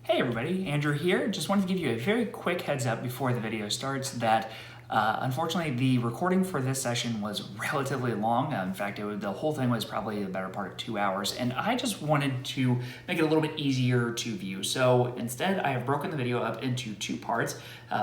Hey everybody, Andrew here. Just wanted to give you a very quick heads up before the video starts that unfortunately the recording for this session was relatively long. In fact, the whole thing was probably the better part of 2 hours, and I just wanted to make it a little bit easier to view. So instead, I have broken the video up into two parts.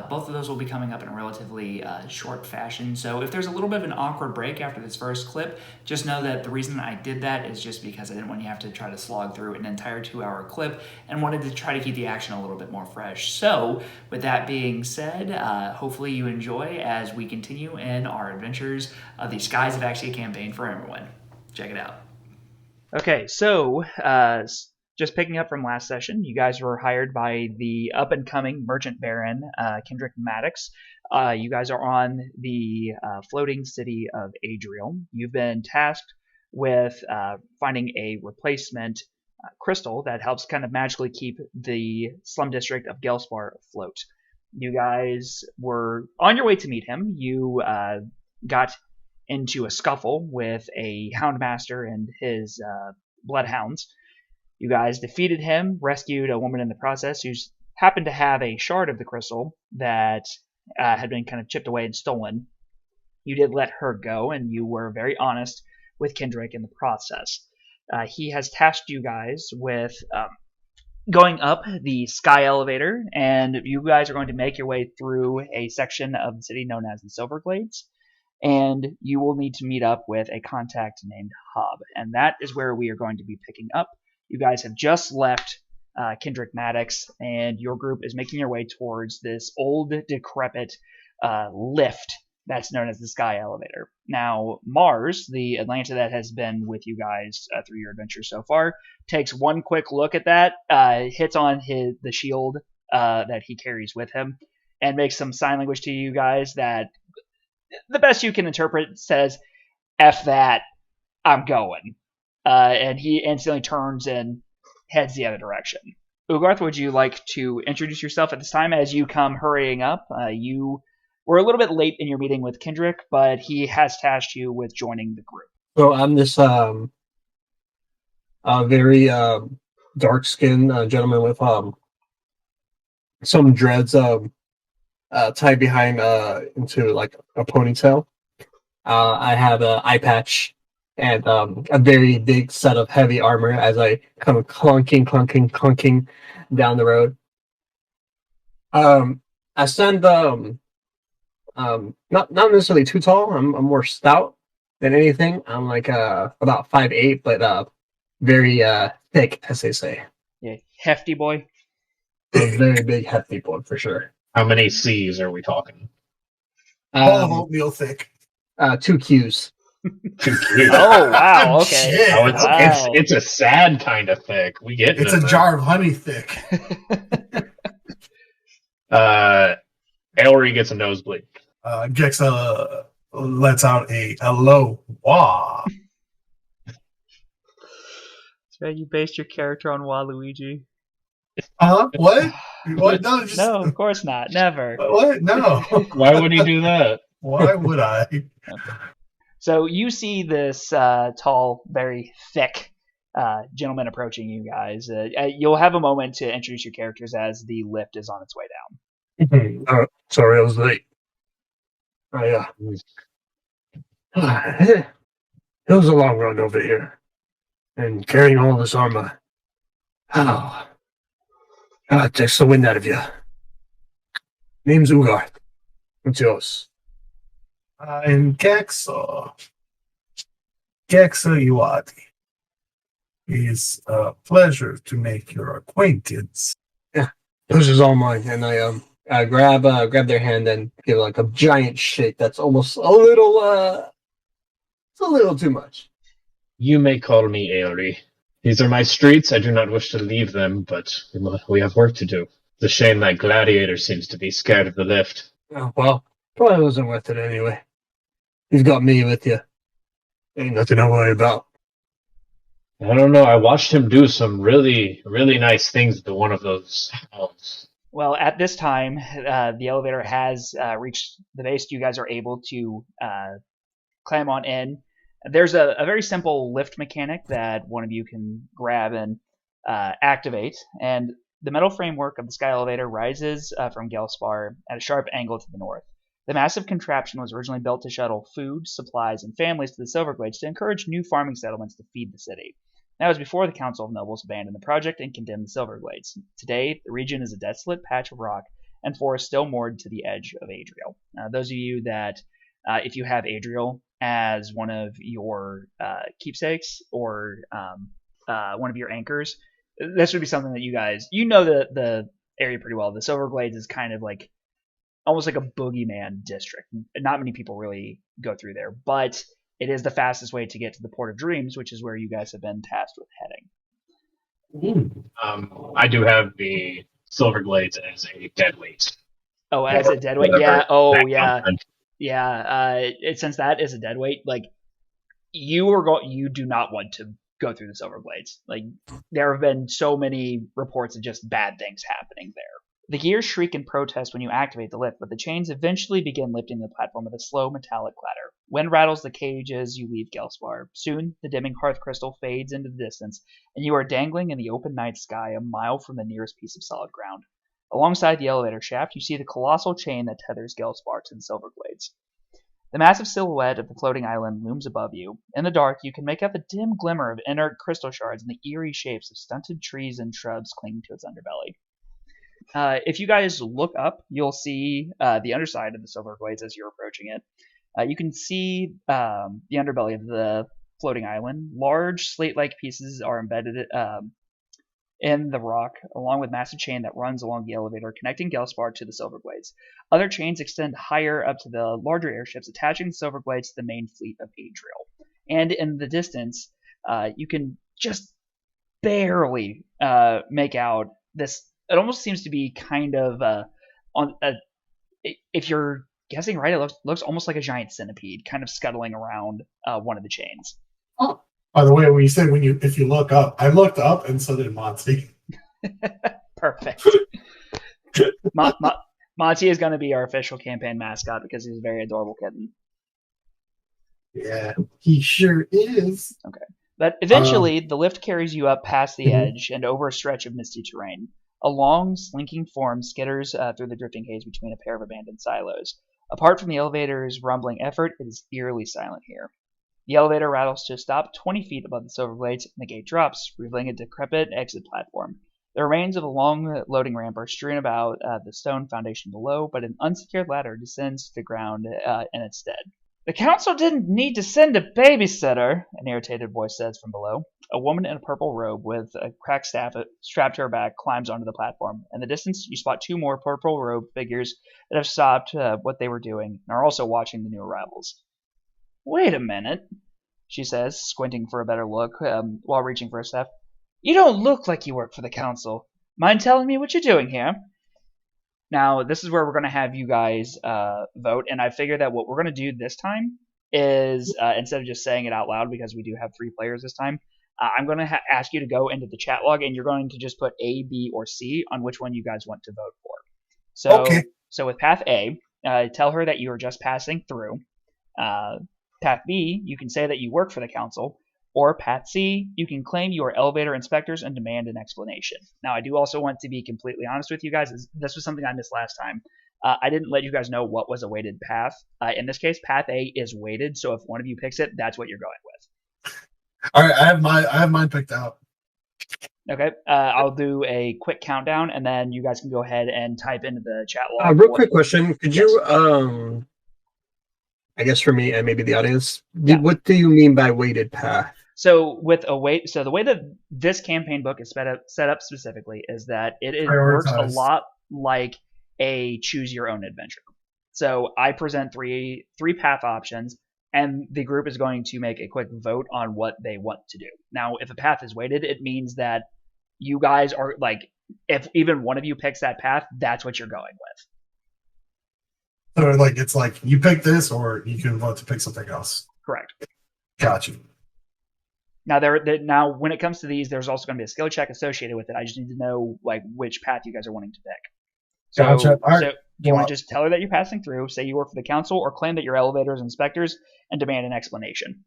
Both of those will be coming up in a relatively short fashion. So if there's a little bit of an awkward break after this first clip, just know that the reason I did that is just because I didn't want you to have to try to slog through an entire 2 hour clip and wanted to try to keep the action a little bit more fresh. So with that being said, hopefully you enjoy as we continue in our adventures of the Skies of Axia campaign for Emberwind. Check it out. Okay, so just picking up from last session, you guys were hired by the up-and-coming merchant baron, Kendrick Maddox. You guys are on the floating city of Adriel. You've been tasked with finding a replacement crystal that helps kind of magically keep the slum district of Gelspar afloat. You guys were on your way to meet him. You got into a scuffle with a houndmaster and his bloodhounds. You guys defeated him, rescued a woman in the process who happened to have a shard of the crystal that had been kind of chipped away and stolen. You did let her go, and you were very honest with Kendrick in the process. He has tasked you guys with going up the sky elevator, and you guys are going to make your way through a section of the city known as the Silverglades, and you will need to meet up with a contact named Hub, and that is where we are going to be picking up. You guys have just left Kendrick Maddox, and your group is making your way towards this old, decrepit lift that's known as the Sky Elevator. Now, Mars, the Atlanta that has been with you guys through your adventure so far, takes one quick look at that, hits on the shield that he carries with him, and makes some sign language to you guys that the best you can interpret says, F that, I'm going. And he instantly turns and heads the other direction. Ugarth, would you like to introduce yourself at this time as you come hurrying up? You were a little bit late in your meeting with Kendrick, but he has tasked you with joining the group. So I'm this very dark-skinned gentleman with some dreads tied behind into like a ponytail. I have an eye patch and a very big set of heavy armor as I come clunking down the road. I stand not necessarily too tall. I'm more stout than anything. I'm like about 5'8", but very thick, as they say. Yeah, hefty boy. A very big, hefty boy for sure. How many C's are we talking? Oatmeal thick. 2 Q's. 2 Q's. Oh wow! Okay. Shit. Oh, Wow. it's a sad kind of thick. We get It's a jar of honey thick. Ellery gets a nosebleed. Ghaexo lets out a low wah. So you based your character on Waluigi? What? What? No, just, No, of course not. Never. What? No. Why would he do that? Why would I? So you see this tall, very thick gentleman approaching you guys. You'll have a moment to introduce your characters as the lift is on its way down. Sorry, I was late. It was a long run over here, and carrying all this armor. Oh, it takes the wind out of you. Name's Ugarth. What's yours? I'm Ghaexo. Ghaexo Iwadi. It's a pleasure to make your acquaintance. Yeah, this is all mine, and I grab their hand and give like a giant shake. That's almost a little it's a little too much. You may call me Ellery. These are my streets. I do not wish to leave them, but we have work to do. It's a shame that Gladiator seems to be scared of the lift. Oh, well, probably wasn't worth it anyway. You've got me with you. Ain't nothing to worry about. I don't know. I watched him do some really, really nice things to one of those houses. Well, at this time, the elevator has reached the base. You guys are able to climb on in. There's a very simple lift mechanic that one of you can grab and activate. And The metal framework of the sky elevator rises from Gelspar at a sharp angle to the north. The massive contraption was originally built to shuttle food, supplies, and families to the Silverglades to encourage new farming settlements to feed the city. That was before the Council of Nobles abandoned the project and condemned the Silverglades. Today, the region is a desolate patch of rock and forest still moored to the edge of Adriel. Those of you that, if you have Adriel as one of your keepsakes or one of your anchors, this would be something that you guys, the area pretty well. The Silverglades is kind of like almost like a boogeyman district. Not many people really go through there, but it is the fastest way to get to the Port of Dreams, which is where you guys have been tasked with heading. I do have the Silverglades as a deadweight. Oh, as a deadweight? Yeah. Oh, yeah. Yeah. Since that is a deadweight, like you do not want to go through the Silverglades. Like there have been so many reports of just bad things happening there. The gears shriek in protest when you activate the lift, but the chains eventually begin lifting the platform with a slow metallic clatter. Wind rattles the cage as you leave Gelspar. Soon, the dimming hearth crystal fades into the distance, and you are dangling in the open night sky a mile from the nearest piece of solid ground. Alongside the elevator shaft, you see the colossal chain that tethers Gelspar to the Silverglades. The massive silhouette of the floating island looms above you. In the dark, you can make out the dim glimmer of inert crystal shards and the eerie shapes of stunted trees and shrubs clinging to its underbelly. If you guys look up, you'll see the underside of the Silverglades as you're approaching it. You can see the underbelly of the floating island. Large slate-like pieces are embedded in the rock, along with massive chain that runs along the elevator connecting Gelspar to the Silverglades. Other chains extend higher up to the larger airships, attaching the Silverglades to the main fleet of Adriel. And in the distance, you can just barely make out this. It almost seems to be kind of if you're guessing right, it looks almost like a giant centipede, kind of scuttling around one of the chains. Oh, by the way, when you said if you look up, I looked up and so did Monty. Perfect. Monty is going to be our official campaign mascot because he's a very adorable kitten. Yeah, he sure is. Okay. But eventually, the lift carries you up past the edge and over a stretch of misty terrain. A long, slinking form skitters through the drifting haze between a pair of abandoned silos. Apart from the elevator's rumbling effort, it is eerily silent here. The elevator rattles to a stop 20 feet above the Silverglades, and the gate drops, revealing a decrepit exit platform. The remains of a long loading ramp are strewn about the stone foundation below, but an unsecured ladder descends to the ground in its stead. The council didn't need to send a babysitter, an irritated voice says from below. A woman in a purple robe with a cracked staff strapped to her back climbs onto the platform. In the distance, you spot two more purple-robed figures that have stopped what they were doing and are also watching the new arrivals. Wait a minute, she says, squinting for a better look while reaching for her staff. You don't look like you work for the council. Mind telling me what you're doing here? Now, this is where we're going to have you guys vote, and I figured that what we're going to do this time is, instead of just saying it out loud, because we do have 3 players this time, I'm going to ask you to go into the chat log, and you're going to just put A, B, or C on which one you guys want to vote for. So, okay. So with Path A, tell her that you are just passing through. Path B, you can say that you work for the council. Or Path C, you can claim you are elevator inspectors and demand an explanation. Now, I do also want to be completely honest with you guys. This was something I missed last time. I didn't let you guys know what was a weighted path. In this case, Path A is weighted, so if one of you picks it, that's what you're going with. All right, I have mine picked out. Okay, I'll do a quick countdown, and then you guys can go ahead and type into the chat log. Real quick question: could Yes. you, I guess for me and maybe the audience, Yeah. what do you mean by weighted path? So the way that this campaign book is set up specifically is that it works a lot like a choose your own adventure. So I present three path options, and the group is going to make a quick vote on what they want to do. Now, if a path is weighted, it means that you guys are like, if even one of you picks that path, that's what you're going with. So like it's like you pick this, or you can vote to pick something else. Correct. Gotcha. Now, now when it comes to these, there's also going to be a skill check associated with it. I just need to know like which path you guys are wanting to pick. So, gotcha. All right. So do you want to just tell her that you're passing through, say you work for the council, or claim that you're elevators inspectors and demand an explanation?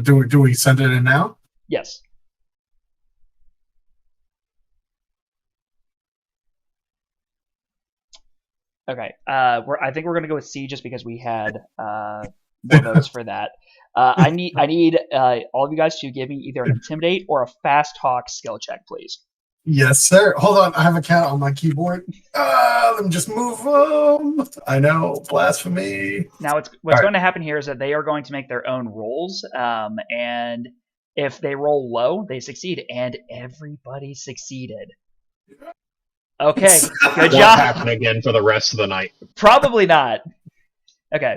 Do we send it in now? Yes. Okay. I think we're gonna go with C just because we had more votes for that. I need all of you guys to give me either an intimidate or a fast talk skill check, please. Yes, sir. Hold on, I have a count on my keyboard. Let me just move them. I know, blasphemy. Now, what's going to happen here is that they are going to make their own rolls, and if they roll low, they succeed, and everybody succeeded. Okay, good Won't job. happen again for the rest of the night. Probably not. Okay.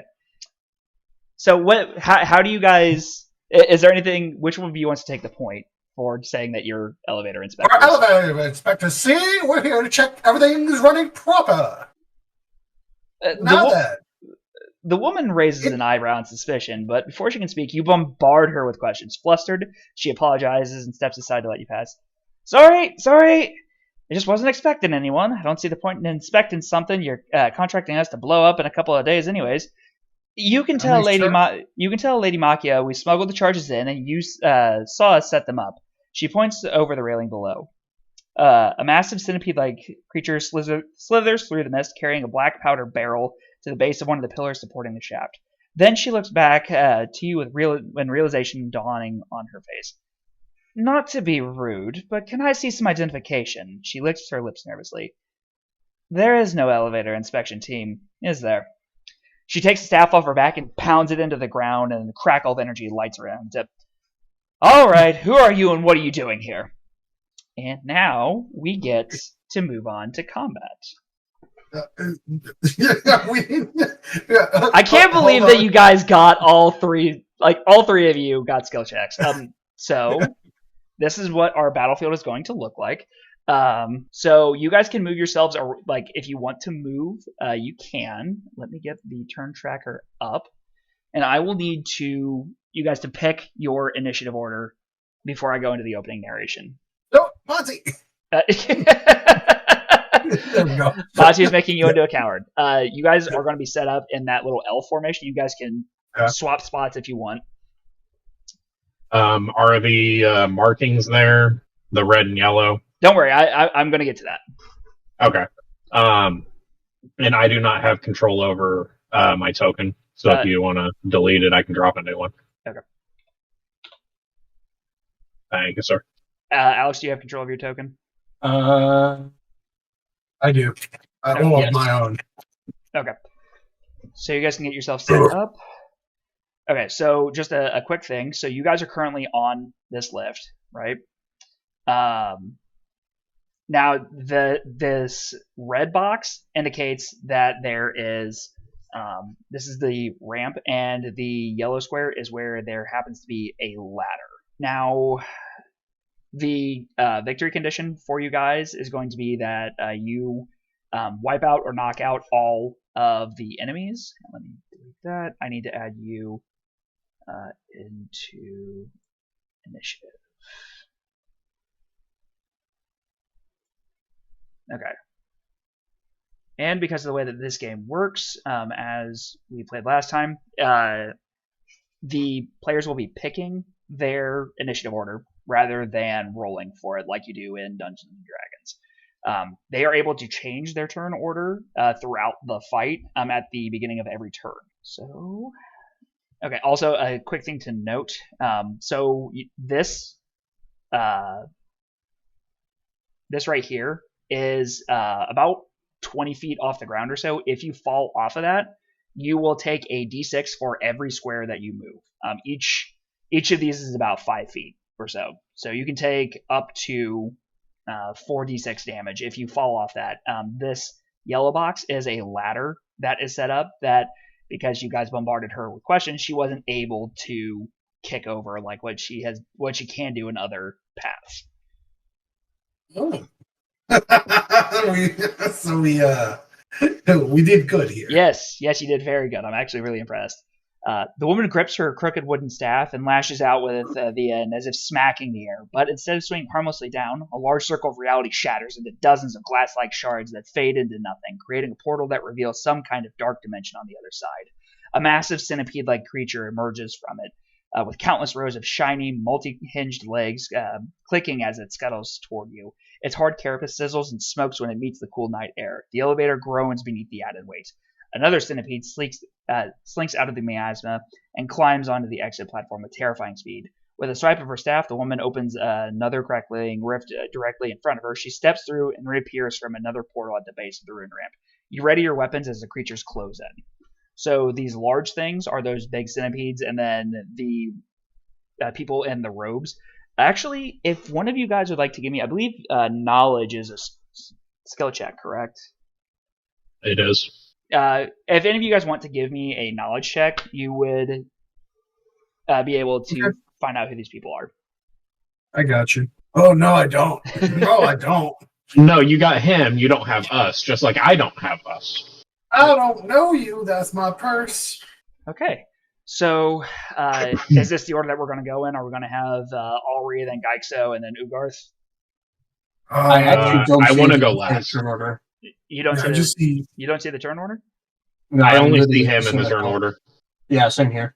So what? How do you guys? Is there anything? Which one of you wants to take the point for saying that you're elevator inspectors? Our elevator inspector. See, we're here to check everything is running proper. The woman raises an eyebrow in suspicion, but before she can speak, you bombard her with questions. Flustered, she apologizes and steps aside to let you pass. Sorry. I just wasn't expecting anyone. I don't see the point in inspecting something you're contracting us to blow up in a couple of days anyways. You can tell Lady Makia we smuggled the charges in and you saw us set them up. She points over the railing below. A massive centipede-like creature slithers through the mist, carrying a black powder barrel to the base of one of the pillars supporting the shaft. Then she looks back to you with realization dawning on her face. Not to be rude, but can I see some identification? She licks her lips nervously. There is no elevator inspection team, is there? She takes the staff off her back and pounds it into the ground, and the crackle of energy lights around it. All right, who are you and what are you doing here? And now we get to move on to combat. I can't believe that you guys got all three of you got skill checks. So this is what our battlefield is going to look like. So you guys can move yourselves, or like if you want to move, you can. Let me get the turn tracker up, and I will need you guys to pick your initiative order before I go into the opening narration. No, Monty. There we go. Monty is making you into a coward. You guys are going to be set up in that little L formation. You guys can swap spots if you want. Are the markings there? The red and yellow? Don't worry, I'm going to get to that. Okay. And I do not have control over my token, so if you want to delete it, I can drop a new one. Okay. Thank you, sir. Alex, do you have control of your token? I do. I own my own. Okay. So you guys can get yourself set up. Okay, so just a quick thing. So you guys are currently on this lift, right? Now this red box indicates that there is this is the ramp, and the yellow square is where there happens to be a ladder. Now the victory condition for you guys is going to be that you wipe out or knock out all of the enemies. Let me delete that. I need to add you into initiative. Okay. And because of the way that this game works, as we played last time, the players will be picking their initiative order rather than rolling for it like you do in Dungeons and Dragons. They are able to change their turn order throughout the fight at the beginning of every turn. So, okay. Also, a quick thing to note. So this right here is about 20 feet off the ground or so. If you fall off of that, you will take a d6 for every square that you move. Each of these is about 5 feet or so. So you can take up to 4d6 damage if you fall off that. This yellow box is a ladder that is set up that, because you guys bombarded her with questions, she wasn't able to kick over like what she can do in other paths. Oh. we did good here. Yes, you did very good. I'm actually really impressed. The woman grips her crooked wooden staff and lashes out with the end as if smacking the air. But instead of swinging harmlessly down, a large circle of reality shatters into dozens of glass-like shards that fade into nothing, creating a portal that reveals some kind of dark dimension on the other side. A massive centipede-like creature emerges from it. with countless rows of shiny, multi-hinged legs clicking as it scuttles toward you. Its hard carapace sizzles and smokes when it meets the cool night air. The elevator groans beneath the added weight. Another centipede slinks out of the miasma and climbs onto the exit platform with terrifying speed. With a swipe of her staff, the woman opens another crackling rift directly in front of her. She steps through and reappears from another portal at the base of the rune ramp. You ready your weapons as the creatures close in. So these large things are those big centipedes, and then the people in the robes. Actually, if one of you guys would like to give me, I believe knowledge is a skill check, correct? It is. If any of you guys want to give me a knowledge check, you would be able to find out who these people are. I got you. Oh, no, I don't. No, I don't. No, you got him. You don't have us. Just like I don't have us. I don't know you. That's my purse. Okay. So, is this the order that we're going to go in? Are we going to have Alri, then Ghaexo, and then Ugarth? I actually don't. I want to go last. Turn order. You don't you don't see the turn order? No, I I'm only literally see him in the just turn order. Yeah, same here.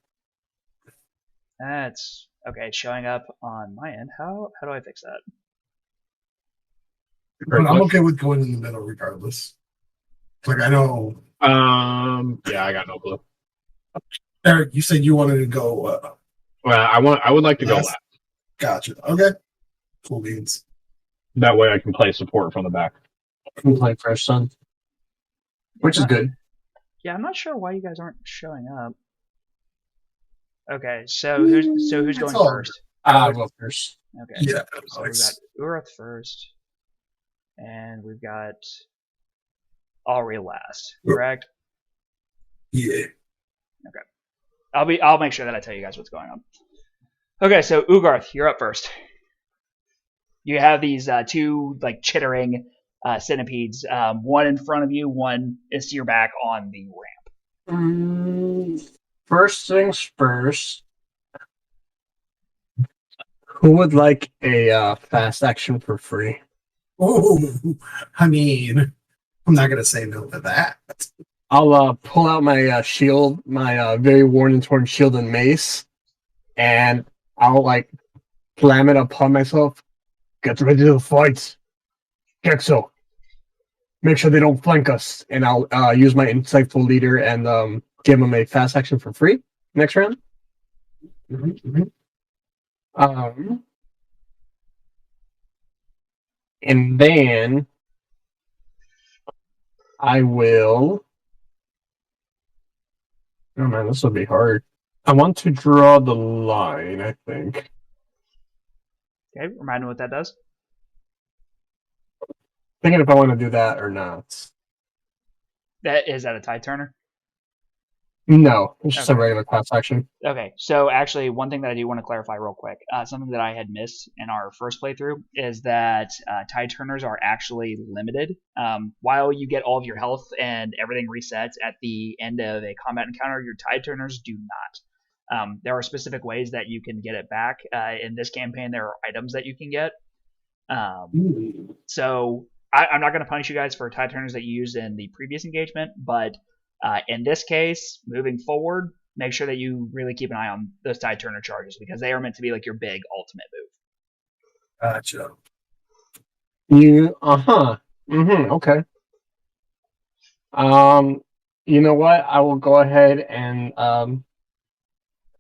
That's okay. It's showing up on my end. How do I fix that? But I'm okay with going in the middle regardless. Like, I know. Yeah, I got no clue. Eric, you said you wanted to go. Well, I would like to go last. Gotcha. Okay. Cool beans. That way I can play support from the back. I can play first, son. Which is good. Yeah, I'm not sure why you guys aren't showing up. Okay, so who's going first? I'll go first. Okay. Yeah. So we've got Ugarth first, and we've got Alri last. Correct? Yeah. I'll make sure that I tell you guys what's going on. Okay, so Ugarth, you're up first. You have these two like chittering centipedes, one in front of you, one is to your back on the ramp. First things first. Who would like a fast action for free? Oh, I mean, I'm not gonna say no to that. I'll pull out my shield, my very worn and torn shield and mace, and I'll like slam it upon myself. Get ready to fight, Ghaexo. Make sure they don't flank us, and I'll use my insightful leader and give them a fast action for free next round. And then I will. Oh man, this will be hard. I want to draw the line, I think. Okay, remind me what that does. Thinking if I want to do that or not. Is that a tide turner? No, it's just Okay. a regular class action. Okay, so actually, one thing that I do want to clarify real quick, something that I had missed in our first playthrough is that tide turners are actually limited. While you get all of your health and everything resets at the end of a combat encounter, your tide turners do not. There are specific ways that you can get it back. In this campaign, there are items that you can get. So I'm not going to punish you guys for tide turners that you used in the previous engagement, but in this case, moving forward, make sure that you really keep an eye on those tide turner charges because they are meant to be like your big ultimate move. Gotcha. Okay. You know what? I will go ahead and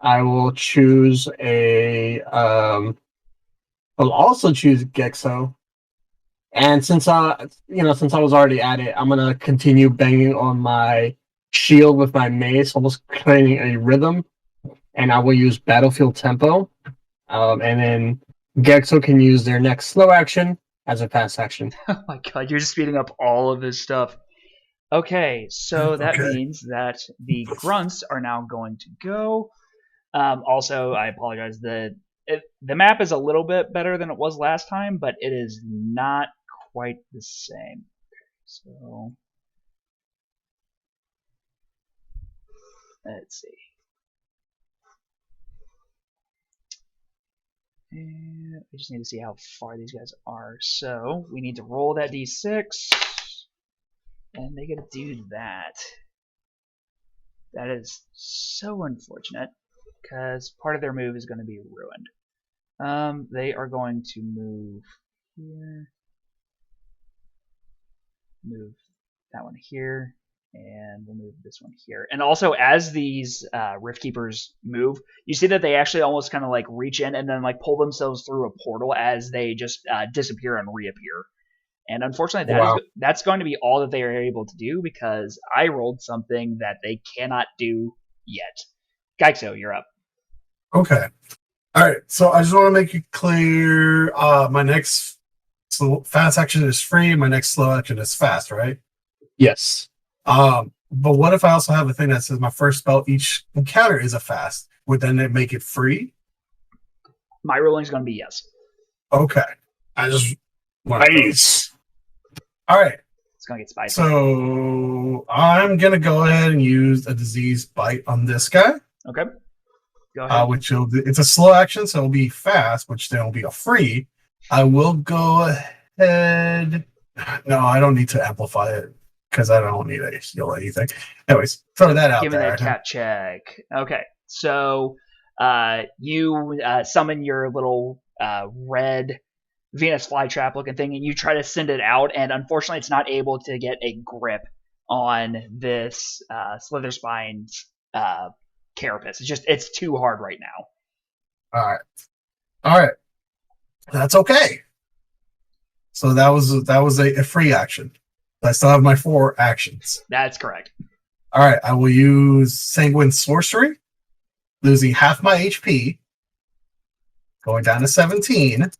I will choose I'll also choose Ghaexo. And since I was already at it, I'm gonna continue banging on my shield with my mace, almost creating a rhythm. And I will use Battlefield Tempo. And then Ghaexo can use their next slow action as a fast action. Oh my god, you're just speeding up all of this stuff. Okay, so that means that the grunts are now going to go. Also, I apologize. The map is a little bit better than it was last time, but it is not quite the same. So let's see. And I just need to see how far these guys are. So we need to roll that d6, and they get to do that. That is so unfortunate because part of their move is going to be ruined. They are going to move here, move that one here, and we'll move this one here. And also, as these Rift Keepers move, you see that they actually almost kind of like reach in and then like pull themselves through a portal as they just disappear and reappear. And unfortunately, that's going to be all that they are able to do because I rolled something that they cannot do yet. Ghaexo, you're up. Okay. All right. So I just want to make it clear. My next fast action is free. My next slow action is fast, right? Yes. But what if I also have a thing that says my first spell each encounter is a fast? Would then it make it free? My ruling is going to be yes. Okay. I just want Nice. All right. It's going to get spicy. So I'm gonna go ahead and use a disease bite on this guy. Okay. Go ahead. It's a slow action, so it'll be fast, which then will be a free. I will go ahead. No, I don't need to amplify it because I don't need to heal anything. Anyways, throw that out Give me there. that cat check. Okay. So you summon your little red Venus flytrap looking thing, and you try to send it out, and unfortunately, it's not able to get a grip on this Slitherspine's carapace. It's too hard right now. All right. That's okay. So that was a free action. I still have my 4 actions. That's correct. All right. I will use Sanguine Sorcery, losing half my HP, going down to 17.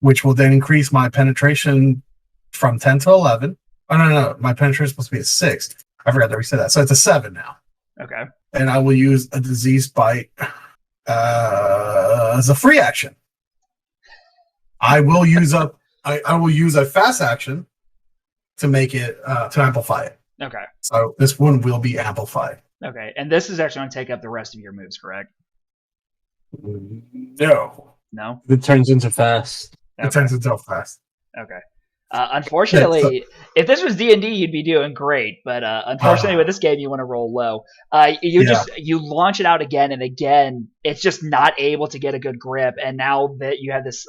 Which will then increase my penetration from 10 to 11. Oh, no. My penetration is supposed to be a 6. I forgot to reset that. So it's a 7 now. Okay. And I will use a disease bite as a free action. I will use a fast action to make it to amplify it. Okay. So this one will be amplified. Okay. And this is actually going to take up the rest of your moves, correct? No. No? It turns into fast. It turns into fast. Okay. Unfortunately, if this was D&D, you'd be doing great. But unfortunately, with this game, you want to roll low. You launch it out again and again. It's just not able to get a good grip. And now that you have this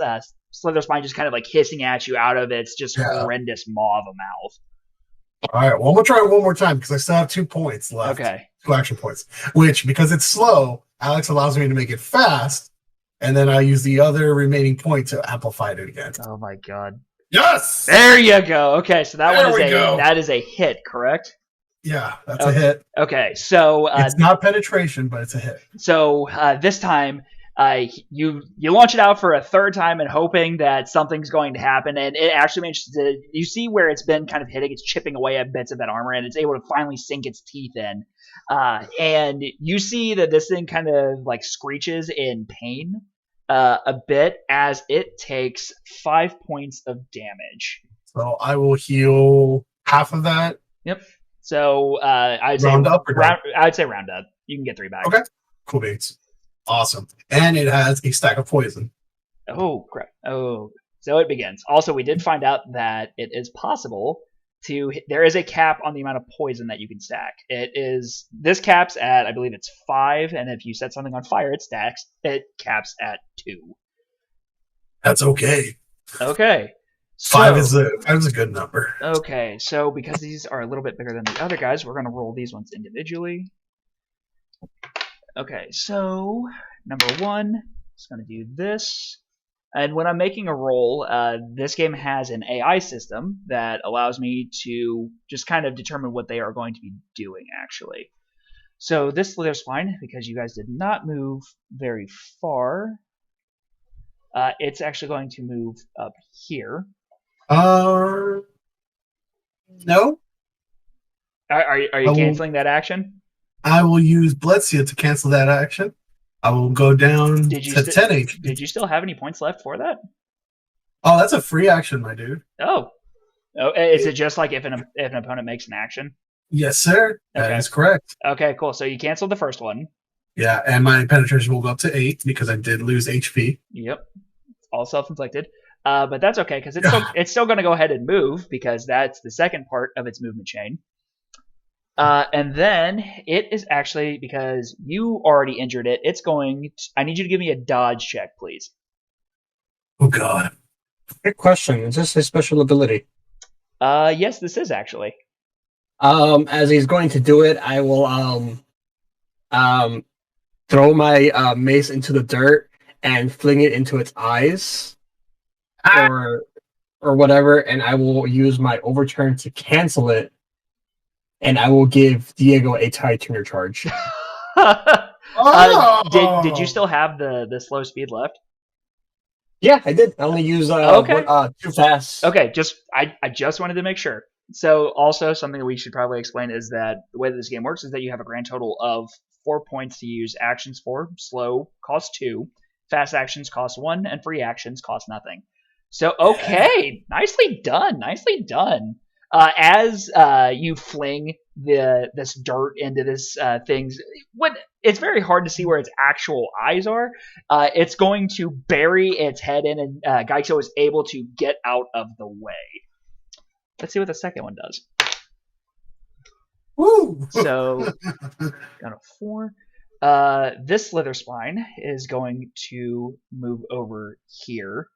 Slither Spine just kind of like hissing at you out of its just horrendous maw of a mouth. All right. Well, I'm going to try it one more time because I still have 2 points left. Okay. 2 action points. Which, because it's slow, Alex allows me to make it fast. And then I use the other remaining point to amplify it again. Oh my god. Yes! There you go. Okay, so that is a hit, correct? Yeah, that's a hit. Okay, so it's not penetration, but it's a hit. So this time, you launch it out for a third time and hoping that something's going to happen, and it actually manages to. You see where it's been kind of hitting, it's chipping away at bits of that armor, and it's able to finally sink its teeth in. And you see that this thing kind of like screeches in pain a bit as it takes 5 points of damage. So I will heal half of that. Yep. So I'd say round up. You can get 3 back. Okay. Cool beans. Awesome. And it has a stack of poison. Oh crap. Oh. So it begins. Also, we did find out that it is possible there is a cap on the amount of poison that you can stack. This caps at, I believe it's 5, and if you set something on fire, it caps at 2. That's okay. Okay. So, 5 is a good number. Okay, so because these are a little bit bigger than the other guys, we're going to roll these ones individually. Okay, so number 1 is going to do this. And when I'm making a roll, this game has an AI system that allows me to just kind of determine what they are going to be doing, actually. So this Slither Spine, because you guys did not move very far, it's actually going to move up here. No. Are you canceling that action? I will use Bledsia to cancel that action. I will go down to 10 HP. Did you still have any points left for that? Oh, that's a free action, my dude. Oh, is it just like if an opponent makes an action? Yes, sir. That is correct. Okay, cool. So you canceled the first one. Yeah, and my penetration will go up to 8 because I did lose HP. Yep, all self-inflicted. But that's okay because it's still going to go ahead and move because that's the second part of its movement chain. And then it is actually, because you already injured it, it's going to, I need you to give me a dodge check, please. Oh God. Good question. Is this a special ability? Yes, this is actually. As he's going to do it, I will throw my mace into the dirt and fling it into its eyes, or whatever, and I will use my overturn to cancel it, and I will give Diego a tie tuner charge. Did you still have the slow speed left? Yeah, I did. I only use Okay. too fast. Okay, I just wanted to make sure. So also something that we should probably explain is that the way that this game works is that you have a grand total of 4 points to use actions for. Slow costs 2, fast actions cost 1, and free actions cost nothing. So okay, nicely done, nicely done. As you fling this dirt into this thing's, it's very hard to see where its actual eyes are. It's going to bury its head in, and Ghaexo is able to get out of the way. Let's see what the second one does. Woo! So, got a 4. This slither spine is going to move over here.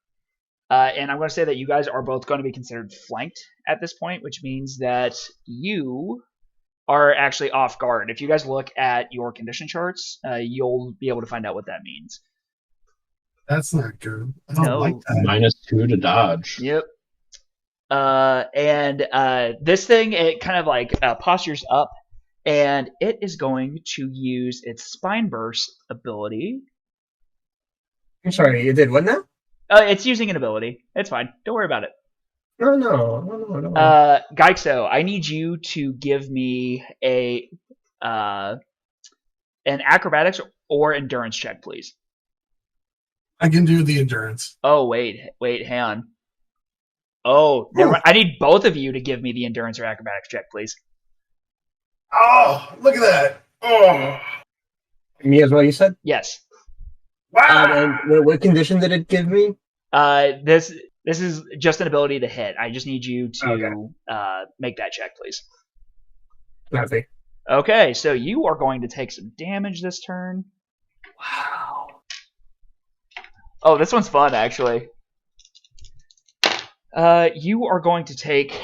And I'm going to say that you guys are both going to be considered flanked at this point, which means that you are actually off guard. If you guys look at your condition charts, you'll be able to find out what that means. That's not good. I don't like that. -2 to dodge. Yep. And this thing, it kind of like postures up, and it is going to use its spine burst ability. I'm sorry, you did what now? It's using an ability. It's fine. Don't worry about it. No. Ghaexo, I need you to give me an acrobatics or endurance check, please. I can do the endurance. Oh, wait, hang on. Oh, never mind. I need both of you to give me the endurance or acrobatics check, please. Oh, look at that. Oh. Me as well, you said? Yes. Wow. And what condition did it give me? This is just an ability to hit. I just need you to make that check, please. Nothing. Okay, so you are going to take some damage this turn. Wow. Oh, this one's fun, actually. You are going to take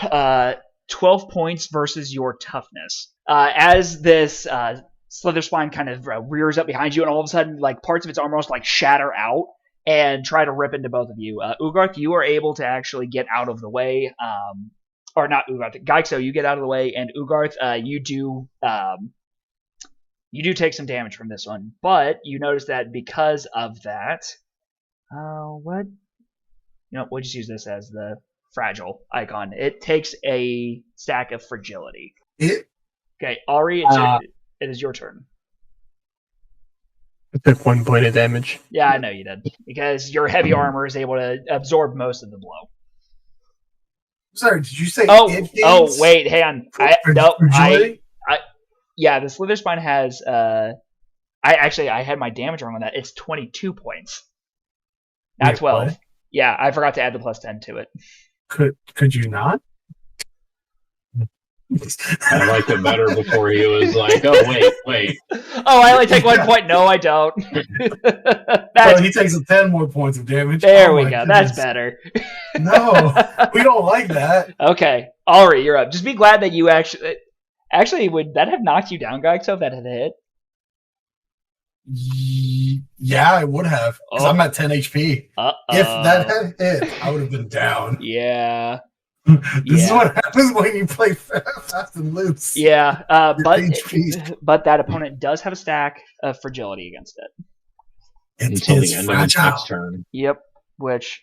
12 points versus your toughness. As this slither spine kind of rears up behind you, and all of a sudden, like, parts of its armor almost like shatter out and try to rip into both of you. Ugarth, you are able to actually get out of the way. Or not Ugarth, Ghaexo, you get out of the way, and Ugarth, you do take some damage from this one. But you notice that because of that, what? You know, we'll just use this as the fragile icon. It takes a stack of fragility. Okay, Ari, it is your turn. I took 1 point of damage. Yeah, I know you did. Because your heavy armor is able to absorb most of the blow. Sorry, did you say? Oh, wait, hang on. Yeah, the slither spine has. I had my damage wrong on that. It's 22 points, not 12. What? Yeah, I forgot to add the plus 10 to it. Could you not? I liked it better before he was like, "Oh wait." Oh, I only take 1 point. No, I don't. Well, he takes 10 more points of damage. There we go. Goodness. That's better. No, we don't like that. Okay, Ari, you're up. Just be glad that you actually would that have knocked you down, Ghaexo, if that had hit? Yeah, I would have, because I'm at 10 HP. If that had hit, I would have been down. Yeah. This is what happens when you play fast and loose. Yeah, but that opponent does have a stack of fragility against it. Until the end of its next turn. Yep, which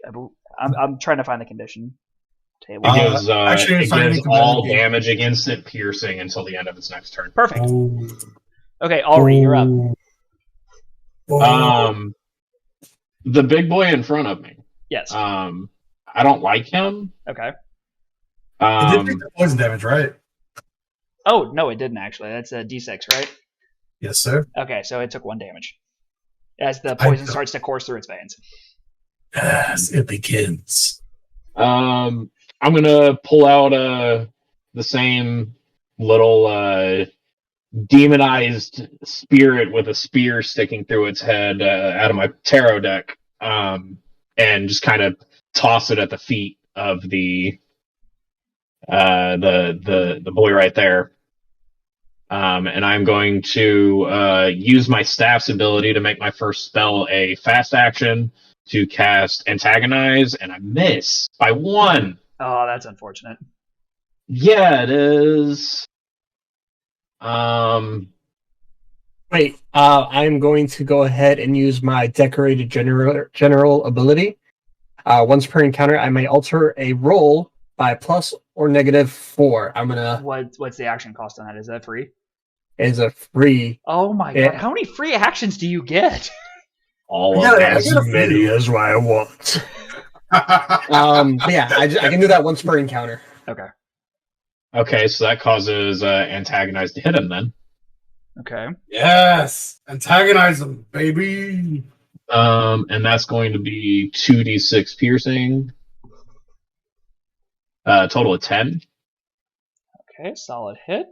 I'm trying to find the condition table. It gives all damage against it piercing until the end of its next turn. Perfect. Okay, Ari, you're up. The big boy in front of me. Yes. I don't like him. Okay. It did take the poison damage, right? Oh, no, it didn't actually. That's a D6, right? Yes, sir. Okay, so it took 1 damage. As the poison starts to course through its veins. Yes, it begins. I'm going to pull out the same little demonized spirit with a spear sticking through its head out of my tarot deck, and just kind of toss it at the feet of the boy right there. And I'm going to use my staff's ability to make my first spell a fast action to cast Antagonize, and I miss by 1. Oh, that's unfortunate. Yeah, it is. Wait, I'm going to go ahead and use my Decorated General ability. Once per encounter, I may alter a roll by plus or negative 4. I'm gonna. What's the action cost on that? Is that free? Is a free. Oh my Yeah. god! How many free actions do you get? All Yeah, of I As get a many few. as I want. Yeah, I can do that once per encounter. Okay. Okay, so that causes Antagonize to hit him then. Okay. Yes, antagonize them, baby. And that's going to be 2d6 piercing. Total of 10. Okay. Solid hit.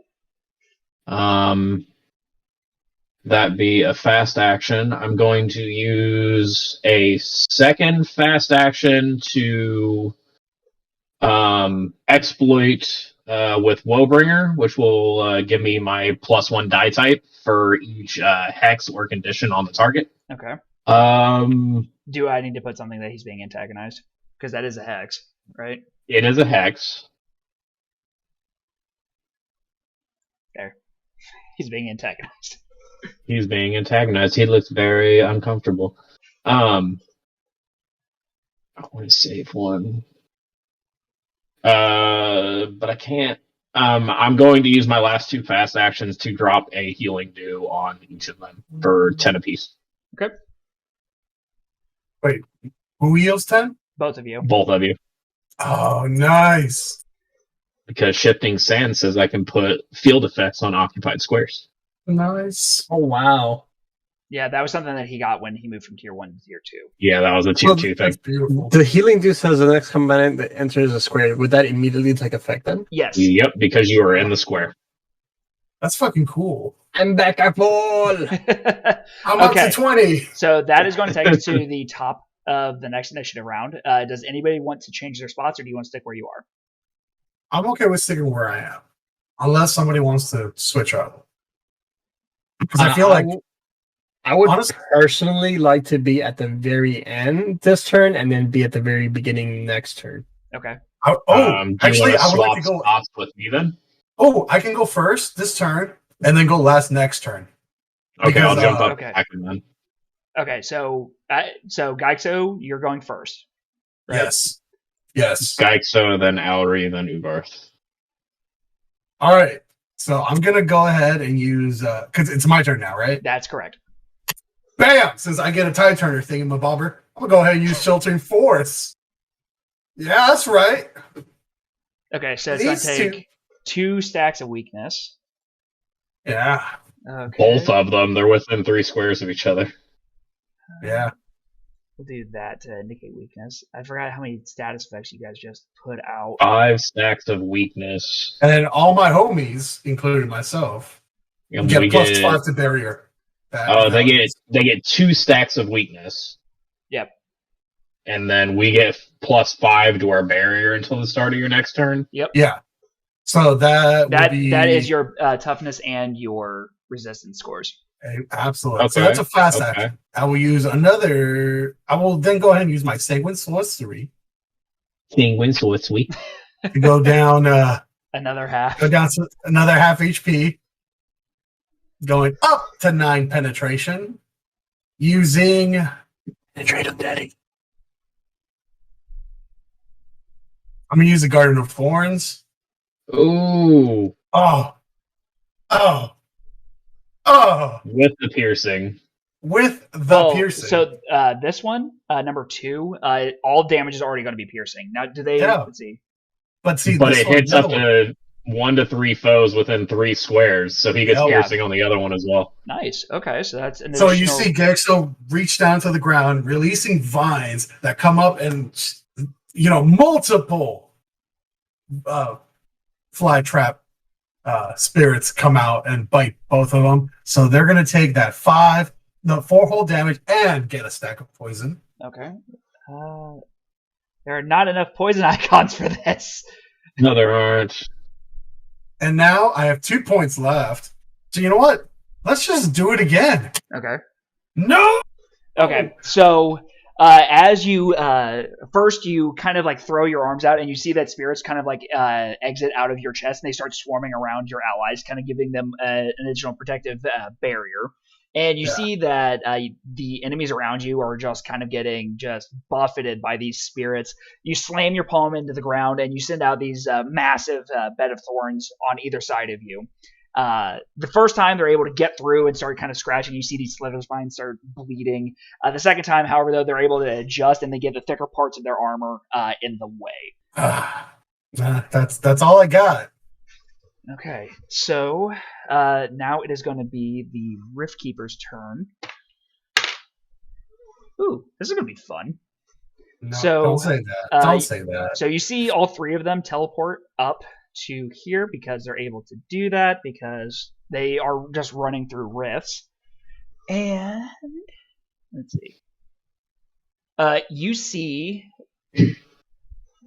That be a fast action. I'm going to use a second fast action to exploit with Woebringer, which will give me my +1 die type for each hex or condition on the target. Okay. Do I need to put something that he's being antagonized? Because that is a hex, right? It is a hex. There. He's being antagonized. He's being antagonized. He looks very uncomfortable. I want to save one. But I can't. I'm going to use my last 2 fast actions to drop a healing dew on each of them for 10 apiece. Okay. Wait, who heals 10? Both of you. Both of you. Oh, nice. Because Shifting Sand says I can put field effects on occupied squares. Nice. Oh wow! Yeah, that was something that he got when he moved from tier 1 to tier 2. Yeah, that was a tier 2 thing. That's beautiful. The healing dew says the next combatant that enters a square. Would that immediately take effect then? Yes. Yep, because you are in the square. That's fucking cool. I'm back at full. I'm up Okay. to 20. So that is going to take us to the top of the next initiative round. Does anybody want to change their spots, or do you want to stick where you are? I'm okay with sticking where I am, unless somebody wants to switch up. Because I feel like I would honestly- personally like to be at the very end this turn, and then be at the very beginning next turn. Okay. Do you actually, want to I would swap like to go. spots with me then? Oh, I can go first this turn, and then go last next turn. Okay, I'll Because, jump up okay. back then. Okay. So Ghaexo, you're going first. Right? Yes. Ghaexo, then Alry, then Ubarth. All right. So I'm gonna go ahead and use because it's my turn now, right? That's correct. Bam! Since I get a tie turner thingamabobber, I'm gonna go ahead and use Sheltering Force. Yeah, that's right. Okay. So it's going to These take 2 stacks of weakness. Yeah. Okay. Both of them, they're within 3 squares of each other. Yeah. We'll do that to indicate weakness. I forgot how many status effects you guys just put out. 5 stacks of weakness. And then all my homies, including myself, And get we plus 5 to barrier. they get 2 stacks of weakness. Yep. And then we get plus 5 to our barrier until the start of your next turn. Yep. Yeah. So that is your toughness and your resistance scores. Absolutely. So Okay, that's a fast okay. action. I will use another. I will then go ahead and use my Sanguine Sorcery Penguin, so it's weak. to go down. Another half. Go down to another half HP, going up to 9 penetration, using Penetrate him, Daddy. I'm gonna use the Garden of Thorns. Ooh. Oh, With the piercing. with the piercing. So this one, number 2, all damage is already going to be piercing. Now, do they? Yeah. Let's see. But see, But this it one, hits the up other one- to 1 to 3 foes within 3 squares, so he gets Yep. piercing on the other one as well. Nice. Okay, so that's an So you additional- see Ghaexo reach down to the ground, releasing vines that come up and, multiple fly trap spirits come out and bite both of them. So they're going to take that 4 whole damage and get a stack of poison. Okay. There are not enough poison icons for this. No, there aren't. And now I have 2 points left. So you know what? Let's just do it again. Okay. No! Okay. So as you first you kind of like throw your arms out and you see that spirits kind of like exit out of your chest and they start swarming around your allies, kind of giving them an additional protective barrier. And you see that the enemies around you are just kind of getting just buffeted by these spirits. You slam your palm into the ground and you send out these massive bed of thorns on either side of you. The first time they're able to get through and start kind of scratching, you see these slither spines start bleeding. The second time, however, though, they're able to adjust and they get the thicker parts of their armor in the way. That's all I got. Okay, so now it is going to be the Rift Keeper's turn. Ooh, this is going to be fun. No, So, don't say that. Don't say that. So you see all three of them teleport up to here because they're able to do that because they are just running through rifts. And let's see. You see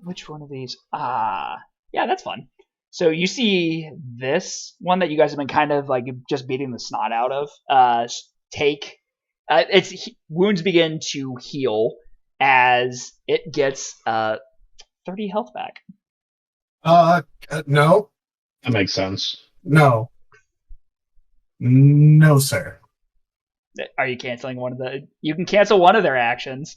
which one of these? Yeah, that's fun. So you see this one that you guys have been kind of like just beating the snot out of. Take its wounds begin to heal as it gets 30 health back. No. That makes sense. No. No, sir. Are you canceling one of the? You can cancel one of their actions.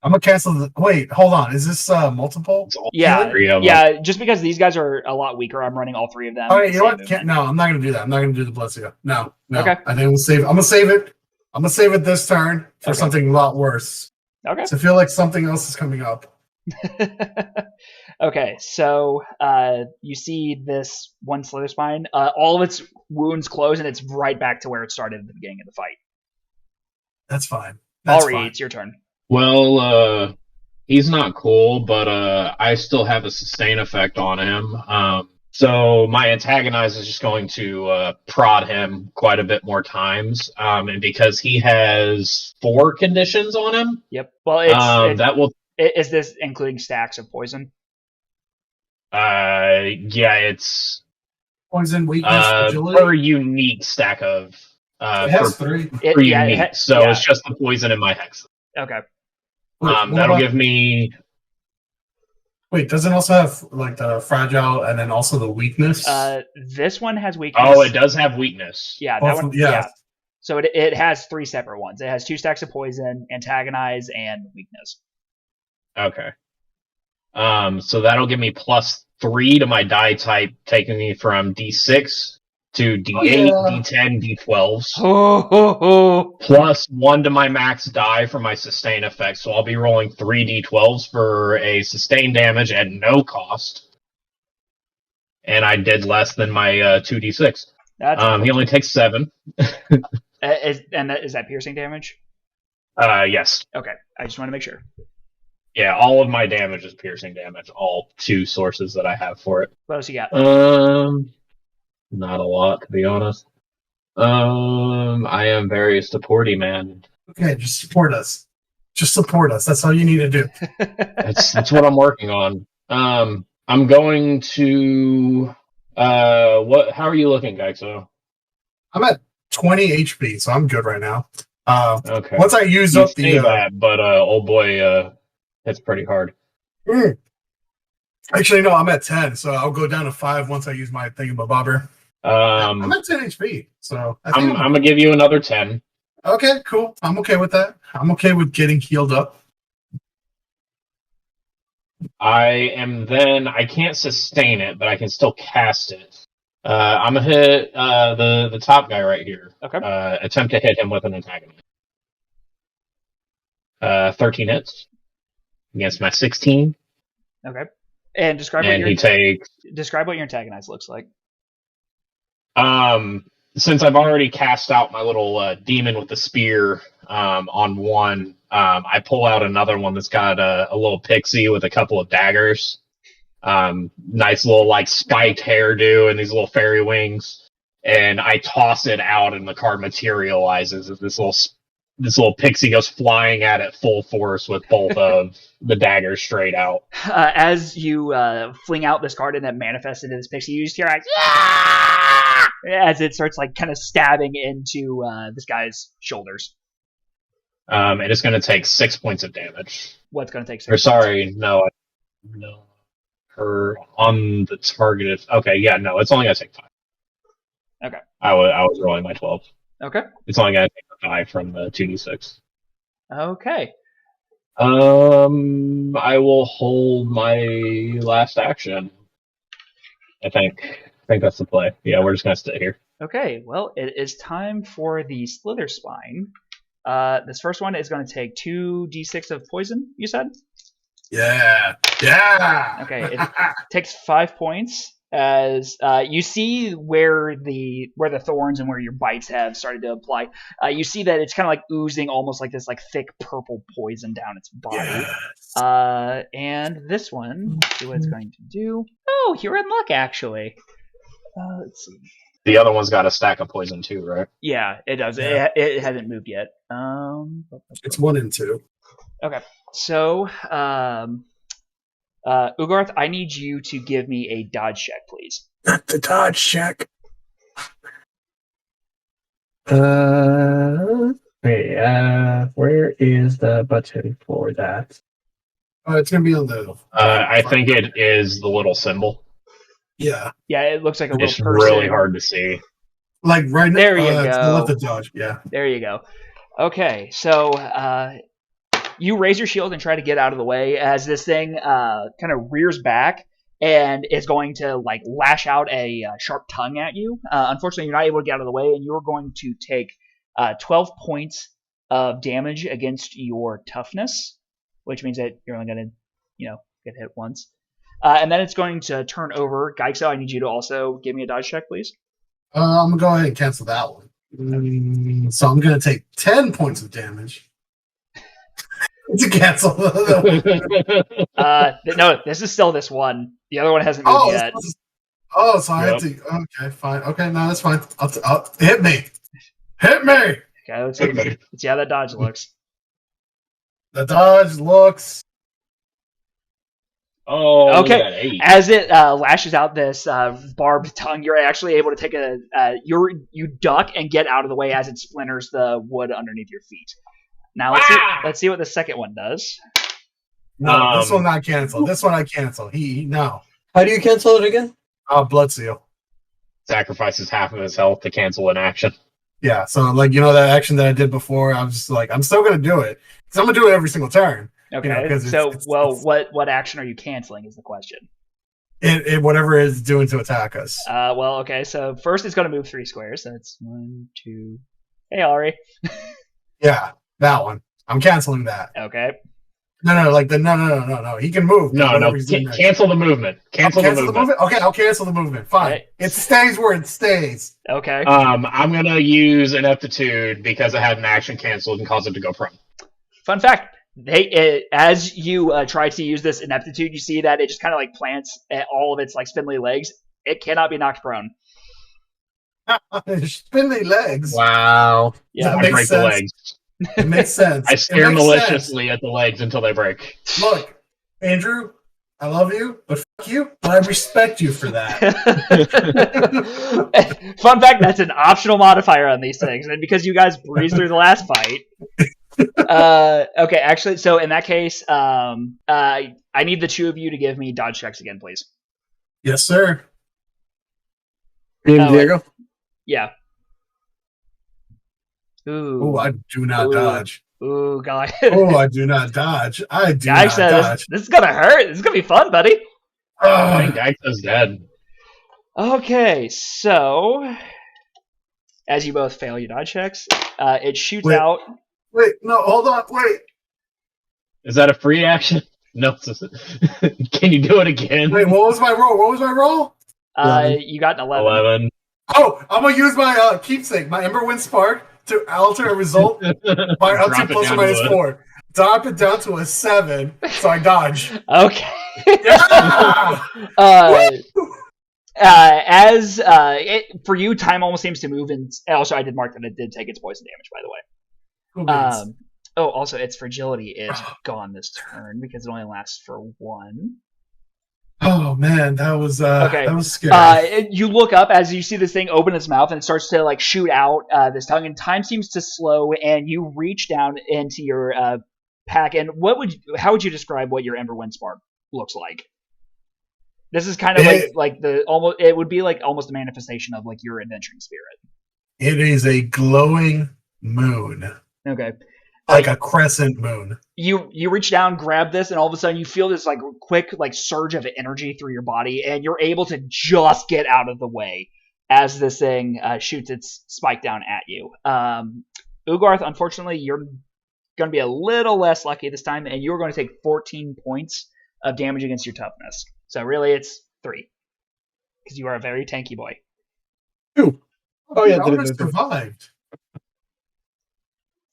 I'm gonna cancel the. Wait, hold on. Is this multiple? It's all Yeah, three of them. yeah. Just because these guys are a lot weaker, I'm running all three of them. All right, you know what? movement. No, I'm not gonna do that. I'm not gonna do the Blessio. No. Okay. I think we'll save. I'm gonna save it. I'm gonna save it this turn for Okay. something a lot worse. Okay. So I feel like something else is coming up. Okay, so you see this one slither spine. All of its wounds close, and it's right back to where it started at the beginning of the fight. That's fine. That's Alri, fine. it's your turn. Well, he's not cool, but I still have a sustain effect on him. So my antagonize is just going to prod him quite a bit more times, and because he has 4 conditions on him, Yep. Well, that will. is this including stacks of poison? Yeah, it's Poison, weakness, agility. per unique stack of. It has 3. Per unique, so yeah. it's just the poison in my hex. Okay. That'll give me. Wait, does it also have like the fragile and then also the weakness? This one has weakness. Oh, it does have weakness. Yeah, Both that one. of- yeah. So it has 3 separate ones. It has 2 stacks of poison, antagonize, and weakness. Okay. So that'll give me +3 to my die type, taking me from D6 to D8, D10, D12s. +1 to my max die for my sustain effect. So I'll be rolling 3 D12s for a sustain damage at no cost. And I did less than my 2 D6. He only takes 7. Is that piercing damage? Yes. Okay, I just want to make sure. Yeah, all of my damage is piercing damage. All 2 sources that I have for it. What else you got? Not a lot, to be honest. I am very supporty, man. Okay, just support us. Just support us. That's all you need to do. That's what I'm working on. I'm going to. What? How are you looking, Ghaexo? I'm at 20 HP, so I'm good right now. Okay. Once I use You up say the. that, but old boy, it's pretty hard. Actually, no, I'm at 10, so I'll go down to 5 once I use my thingamabobber. I'm at 10 HP, so I'm gonna give you another 10. Okay, cool. I'm okay with that. I'm okay with getting healed up. I can't sustain it, but I can still cast it. I'm gonna hit the top guy right here. Okay. Attempt to hit him with an antagonist. 13 hits against my 16. Okay. And describe And what he takes. describe what your antagonize looks like. Since I've already cast out my little demon with the spear on one, I pull out another one that's got a little pixie with a couple of daggers. Nice little like spiked hairdo and these little fairy wings, and I toss it out, and the card materializes as this little pixie goes flying at it full force with both of the daggers straight out. As you fling out this card and then manifest into this pixie, you just hear like, "Yeah!" as it starts like kind of stabbing into this guy's shoulders. And it's going to take 6 points of damage. What's going to take 6 Or points? sorry, no. Her on the targeted. Okay, yeah, no, it's only going to take 5. Okay. I was rolling my 12. Okay. It's only going to take 5 from the 2d6. Okay. I will hold my last action. I think that's the play. Yeah, we're just gonna sit here. Okay. Well, it is time for the Slither Spine. This first one is going to take 2d6 of poison. You said. Yeah. Okay. It takes 5 points. As you see where the thorns and where your bites have started to apply, you see that it's kind of like oozing almost like this like thick purple poison down its body. Yes. And this one, let's see what it's going to do. Oh, you're in luck actually. Let's see. The other one's got a stack of poison too, right? Yeah, it does. Yeah. It hasn't moved yet. It's 1 and 2. Okay, so Ugarth, I need you to give me a dodge check, please. The dodge check. Where is the button for that? It's gonna be on the. I think it is the little symbol. Yeah. Yeah, it looks like a It's little person. really hard to see. Like right now. There you To the go. left of dodge. Yeah. There you go. Okay, so you raise your shield and try to get out of the way as this thing kind of rears back and is going to like lash out a sharp tongue at you. Unfortunately, you're not able to get out of the way, and you're going to take 12 points of damage against your toughness, which means that you're only going to, get hit once. And then it's going to turn over. Ghaexo, I need you to also give me a dodge check, please. I'm gonna go ahead and cancel that one. So I'm gonna take 10 points of damage. To cancel. No, this is still this one. The other one hasn't moved yet. So I have to. Okay, fine. Okay, no, that's fine. I'll hit me. Hit me. Okay, let's see how that dodge looks. The dodge looks. Oh, okay. look at 8. As it lashes out this barbed tongue, you're actually able to take you duck and get out of the way as it splinters the wood underneath your feet. Now let's see what the second one does. No, this one not cancel. This one I cancel. No. How do you cancel it again? Blood seal. Sacrifices half of his health to cancel an action. Yeah, so like that action that I did before, I was just like, I'm still gonna do it because I'm gonna do it every single turn. Okay. What action are you canceling is the question. It whatever it's doing to attack us. Okay. So first it's going to move 3 squares. That's 1, 2. Hey, Ari. Yeah, that one. I'm canceling that. Okay. No. He can move. No. Cancel the movement. Cancel the movement. Okay, I'll cancel the movement. Fine. Okay. It stays where it stays. Okay. I'm gonna use ineptitude because I had an action canceled and cause it to go prone. Fun fact. As you try to use this ineptitude, you see that it just kind of like plants all of its like spindly legs. It cannot be knocked prone. Spindly legs. Wow. Yeah, I break the legs. It makes sense. I stare maliciously at the legs until they break. Look, Andrew, I love you, but fuck you, but I respect you for that. Fun fact, that's an optional modifier on these things. And because you guys breezed through the last fight. Okay, actually, so in that case, I need the 2 of you to give me dodge checks again, please. Yes, sir. Diego? Yeah. Ooh, I do not dodge. Ooh, God. I do not dodge. I do not dodge. This is gonna hurt. This is gonna be fun, buddy. I think Ghaexo's dead. Okay, so as you both fail your dodge checks, it shoots out. Wait, no, hold on, wait. Is that a free action? No. Can you do it again? Wait, what was my roll? You got an 11. 11. Oh, I'm gonna use my keepsake, my Emberwind spark, to alter a result by up to plus or minus 4. drop it down to a 7, so I dodge. Okay. Yeah! For you, time almost seems to move, and also I did mark that it did take its poison damage, by the way. Cool beans. Also, its fragility is gone this turn because it only lasts for 1. Oh man, that was Okay. that was scary. You look up as you see this thing open its mouth and it starts to like shoot out this tongue, and time seems to slow. And you reach down into your pack, and how would you describe what your Emberwind spark looks like? This is kind of like the almost. It would be like almost a manifestation of like your adventuring spirit. It is a glowing moon. Okay. Like a crescent moon. You reach down, grab this, and all of a sudden you feel this like quick like surge of energy through your body, and you're able to just get out of the way as this thing shoots its spike down at you. Ugarth, unfortunately, you're going to be a little less lucky this time, and you're going to take 14 points of damage against your toughness. So really, it's 3 because you are a very tanky boy. Ooh. Oh yeah, I would have survived.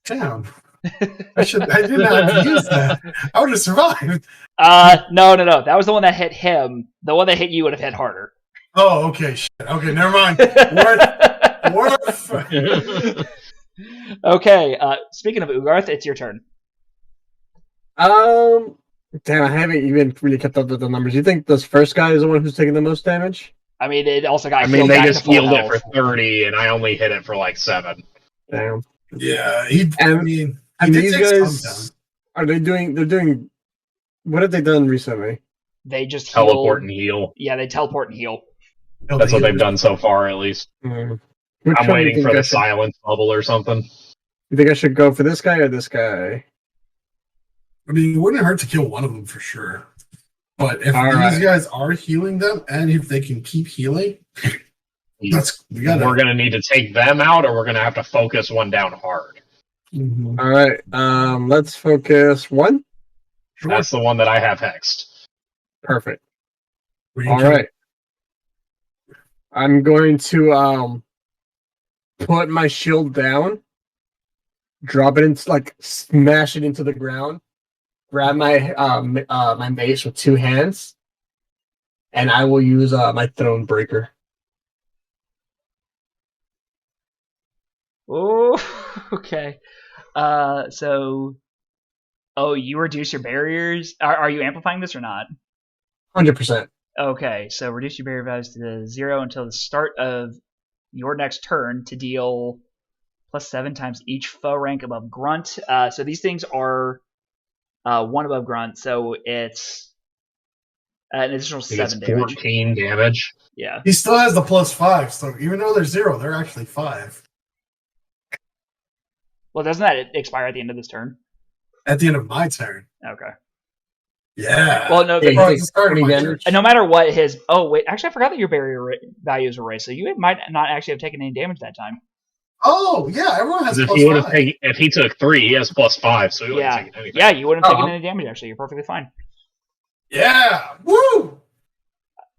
Damn. I didn't have to use that. I would have survived. No. That was the one that hit him. The one that hit you would have hit harder. Oh, okay. Shit. Okay, never mind. Worth. Okay. Speaking of Ugarth, it's your turn. Damn, I haven't even really kept up with the numbers. You think this first guy is the one who's taking the most damage? I mean, it also got. They just healed it for 30, and I only hit it for like 7. Damn. Yeah, and these guys are they doing? They're doing. What have they done recently? They just teleport and heal. Yeah, they teleport and heal. That's what they've done so far, at least. Mm. I'm waiting for the silence bubble or something. You think I should go for this guy or this guy? I mean, it wouldn't hurt to kill one of them for sure. But if these guys are healing them, and if they can keep healing, we're going to need to take them out, or we're going to have to focus one down hard. Mm-hmm. All right, let's focus one. Sure. That's the one that I have hexed. Perfect. All right. I'm going to put my shield down, drop it into smash it into the ground, grab my my mace with 2 hands, and I will use my Throne Breaker. Oh, okay. You reduce your barriers. Are you amplifying this or not? 100%. Okay, so reduce your barrier values to 0 until the start of your next turn to deal +7 times each foe rank above Grunt. So these things are 1 above Grunt, so it's an additional 7 damage. 14 damage. Yeah. He still has the +5, so even though they're 0, they're actually 5. Well, doesn't that expire at the end of this turn? At the end of my turn. Okay. Yeah. Well, no. No matter what his. Oh wait, actually, I forgot that your barrier values were raised, so you might not actually have taken any damage that time. Oh yeah, everyone has +5. If he took 3, he has +5, so he wouldn't have taken anything. Yeah, you wouldn't have taken any damage. Actually, you're perfectly fine. Yeah. Woo!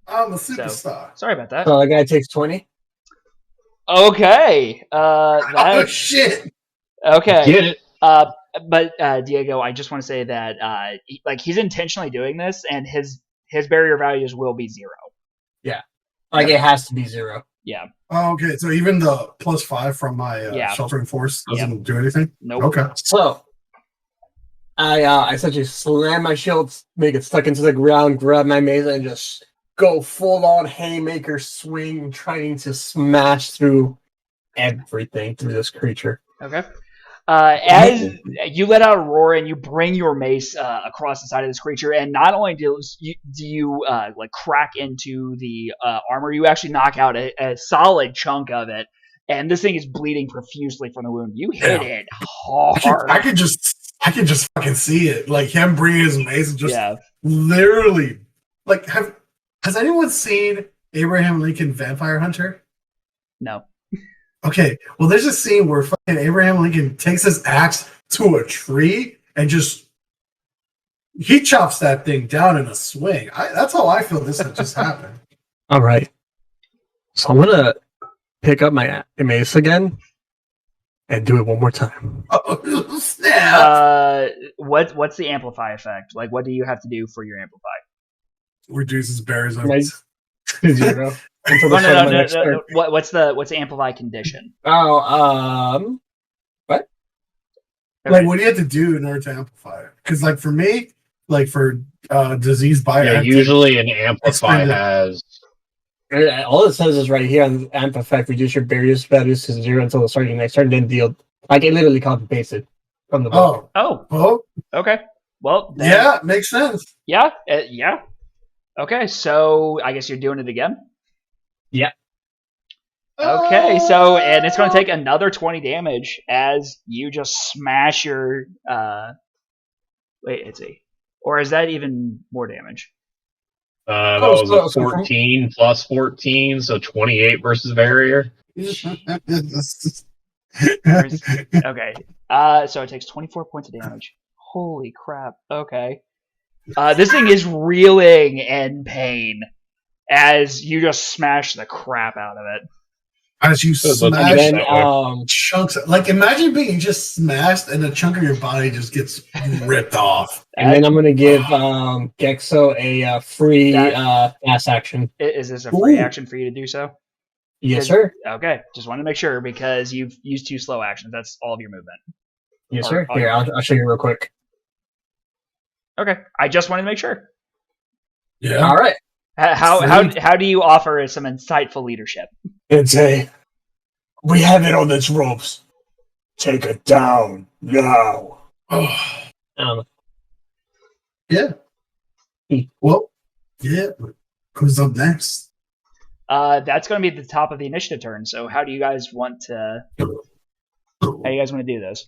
I'm a superstar. Sorry about that. So the guy takes 20. Okay. Oh shit. Okay. Get it. But Diego, I just want to say that he's intentionally doing this, and his barrier values will be 0. Yeah, it has to be 0. Yeah. Oh, okay, so even the +5 from my sheltering force doesn't do anything. Nope. Okay. So I essentially slam my shield, make it stuck into the ground, grab my mace, and just go full on haymaker swing, trying to smash through everything through this creature. Okay. As you let out a roar and you bring your mace across the side of this creature, and not only do you crack into the armor, you actually knock out a solid chunk of it, and this thing is bleeding profusely from the wound. You hit it hard. I could just fucking see it, like him bringing his mace and just literally has anyone seen Abraham Lincoln Vampire Hunter? No. Okay, well, there's a scene where fucking Abraham Lincoln takes his axe to a tree and he chops that thing down in a swing. That's how I feel this had just happened. All right. So I'm going to pick up my mace again, And do it one more time. Oh, snap! What's the amplify effect? Like, what do you have to do for your amplify? Reduces bears up. Right. 0 until the No, start no, of my no, next no, turn. no. What's the amplify condition? Oh, what? Like, what do you have to do in order to amplify it? Because, like, for me, like for disease bite, I have usually an amplify expend it. has. All it says is right here on amp effect, reduce your barriers values to 0 until the start of your next turn, then deal. Like, it literally copy pasted from the book. Oh, Oh, okay. Well, then, yeah, makes sense. yeah, yeah. Okay, so I guess you're doing it again. Yeah. Okay, so and it's going to take another 20 damage as you just smash your. Wait, let's see. Or is that even more damage? That was so a from- 14 plus 14, so 28 versus barrier. Okay. So it takes 24 points of damage. Holy crap. Okay. This thing is reeling in pain as you just smash the crap out of it. As you Let's smash get then, that way. chunks, like imagine being just smashed and a chunk of your body just gets ripped off. and then I'm going to give Ghaexo a free fast action. Is this a free Ooh. action for you to do so? Yes, sir. Okay, just wanted to make sure because you've used 2 slow actions. That's all of your movement. Yes, Or- sir. or- Here, I'll show you real quick. Okay, I just wanted to make sure. Yeah. All right. How do you offer some insightful leadership? It's we have it on its ropes. Take it down now. Oh, yeah. Well, yeah. Who's up next? That's going to be at the top of the initiative turn. So how do you guys want to? How do you guys want to do this?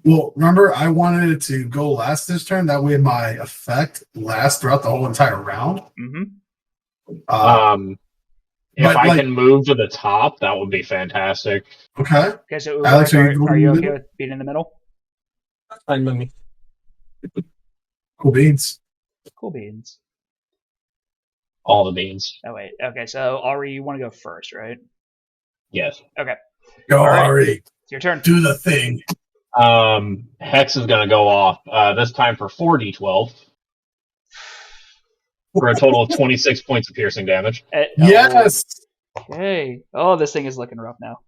Well, remember, I wanted it to go last this turn. That way, my effect lasts throughout the whole entire round. Mm-hmm. If but, I like- can move to the top, that would be fantastic. Okay. Okay, so Alex, are are you going you in the okay middle? with being in the middle? Fine with me. Cool beans. Cool beans. All the beans. Oh wait. Okay, so Ari, you want to go first, right? Yes. Okay, Go, All right. Ari. it's your turn. Do the thing. Hex is going to go off, this time for 4d12. For a total of 26 points of piercing damage. Yes. Okay. Oh, this thing is looking rough now.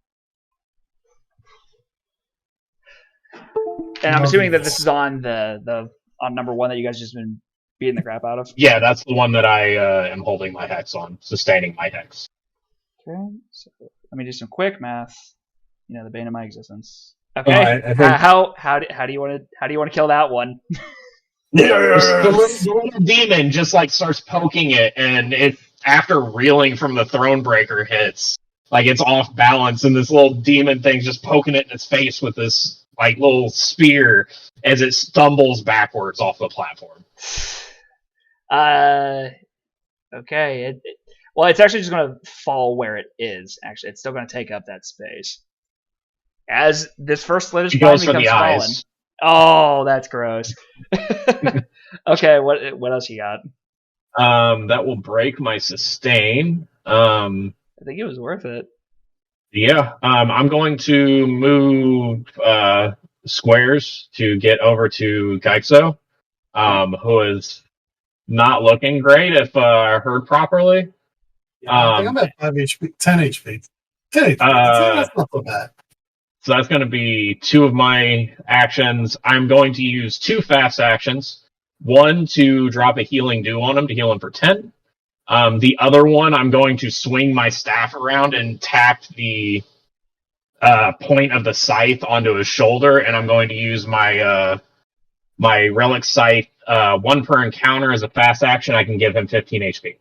And I'm assuming that this is on the on number 1 that you guys just been beating the crap out of. Yeah, that's the one that I am holding my hex on, sustaining my hex. Okay. So let me do some quick math. You know, the bane of my existence. Okay. I think- How do you want to kill that one? The little demon just like starts poking it, and it after reeling from the throne breaker hits, like it's off balance, and this little demon thing's just poking it in its face with this like little spear as it stumbles backwards off the platform. Okay. Well, it's actually just going to fall where it is. Actually, it's still going to take up that space. As this first slit of She spine goes for becomes the fallen. eyes. Oh, that's gross. Okay, what else you got? That will break my sustain. I think it was worth it. Yeah. I'm going to move squares to get over to Ghaexo, who is not looking great if heard properly. I think I'm at 5 HP, 10 HP. 10 HP. That's not so bad. So that's going to be 2 of my actions. I'm going to use 2 fast actions. One to drop a healing dew on him to heal him for 10. The other one, I'm going to swing my staff around and tap the point of the scythe onto his shoulder, and I'm going to use my my relic scythe 1 per encounter as a fast action. I can give him 15 HP.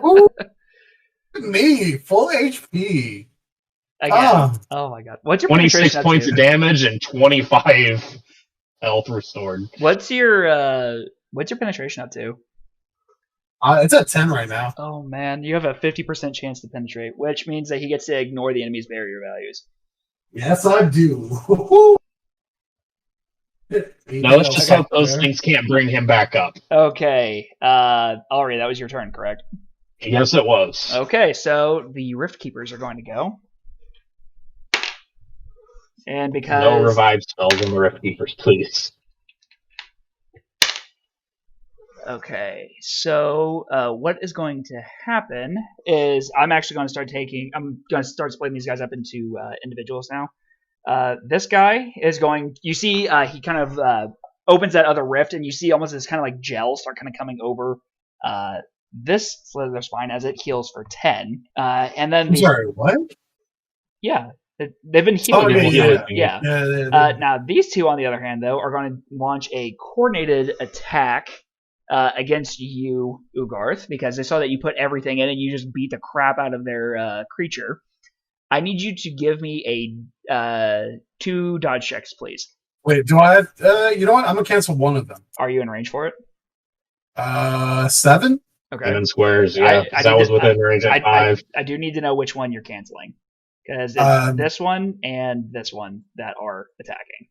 Ooh, me, full HP. Again. Oh my god. What's your 26 penetration up points to? of damage and 25 health restored. What's your penetration up to? It's at 10 right now. Oh man, you have a 50% chance to penetrate, which means that he gets to ignore the enemy's barrier values. Yes, I do. Now let's just hope those things can't bring him back up. Okay. Ari, that was your turn, correct? Yes, it was. Okay, so the Rift Keepers are going to go. And because No revive spells in the Rift Keepers, please. Okay, so what is going to happen is I'm actually going to start splitting these guys up into individuals now. This guy is going. You see, he kind of opens that other rift, and you see almost this kind of like gel start kind of coming over this slit of their spine as it heals for 10. And then I'm sorry, what? Yeah, they've been healing. Yeah. Now these two, on the other hand, though, are going to launch a coordinated attack against you, Ugarth, because they saw that you put everything in and you just beat the crap out of their creature. I need you to give me a 2 dodge checks, please. Wait, do I have? You know what? I'm gonna cancel one of them. Are you in range for it? 7. Okay. 7 squares. Yeah, I that was within range at 5. I do need to know which one you're canceling, because it's this one and this one that are attacking.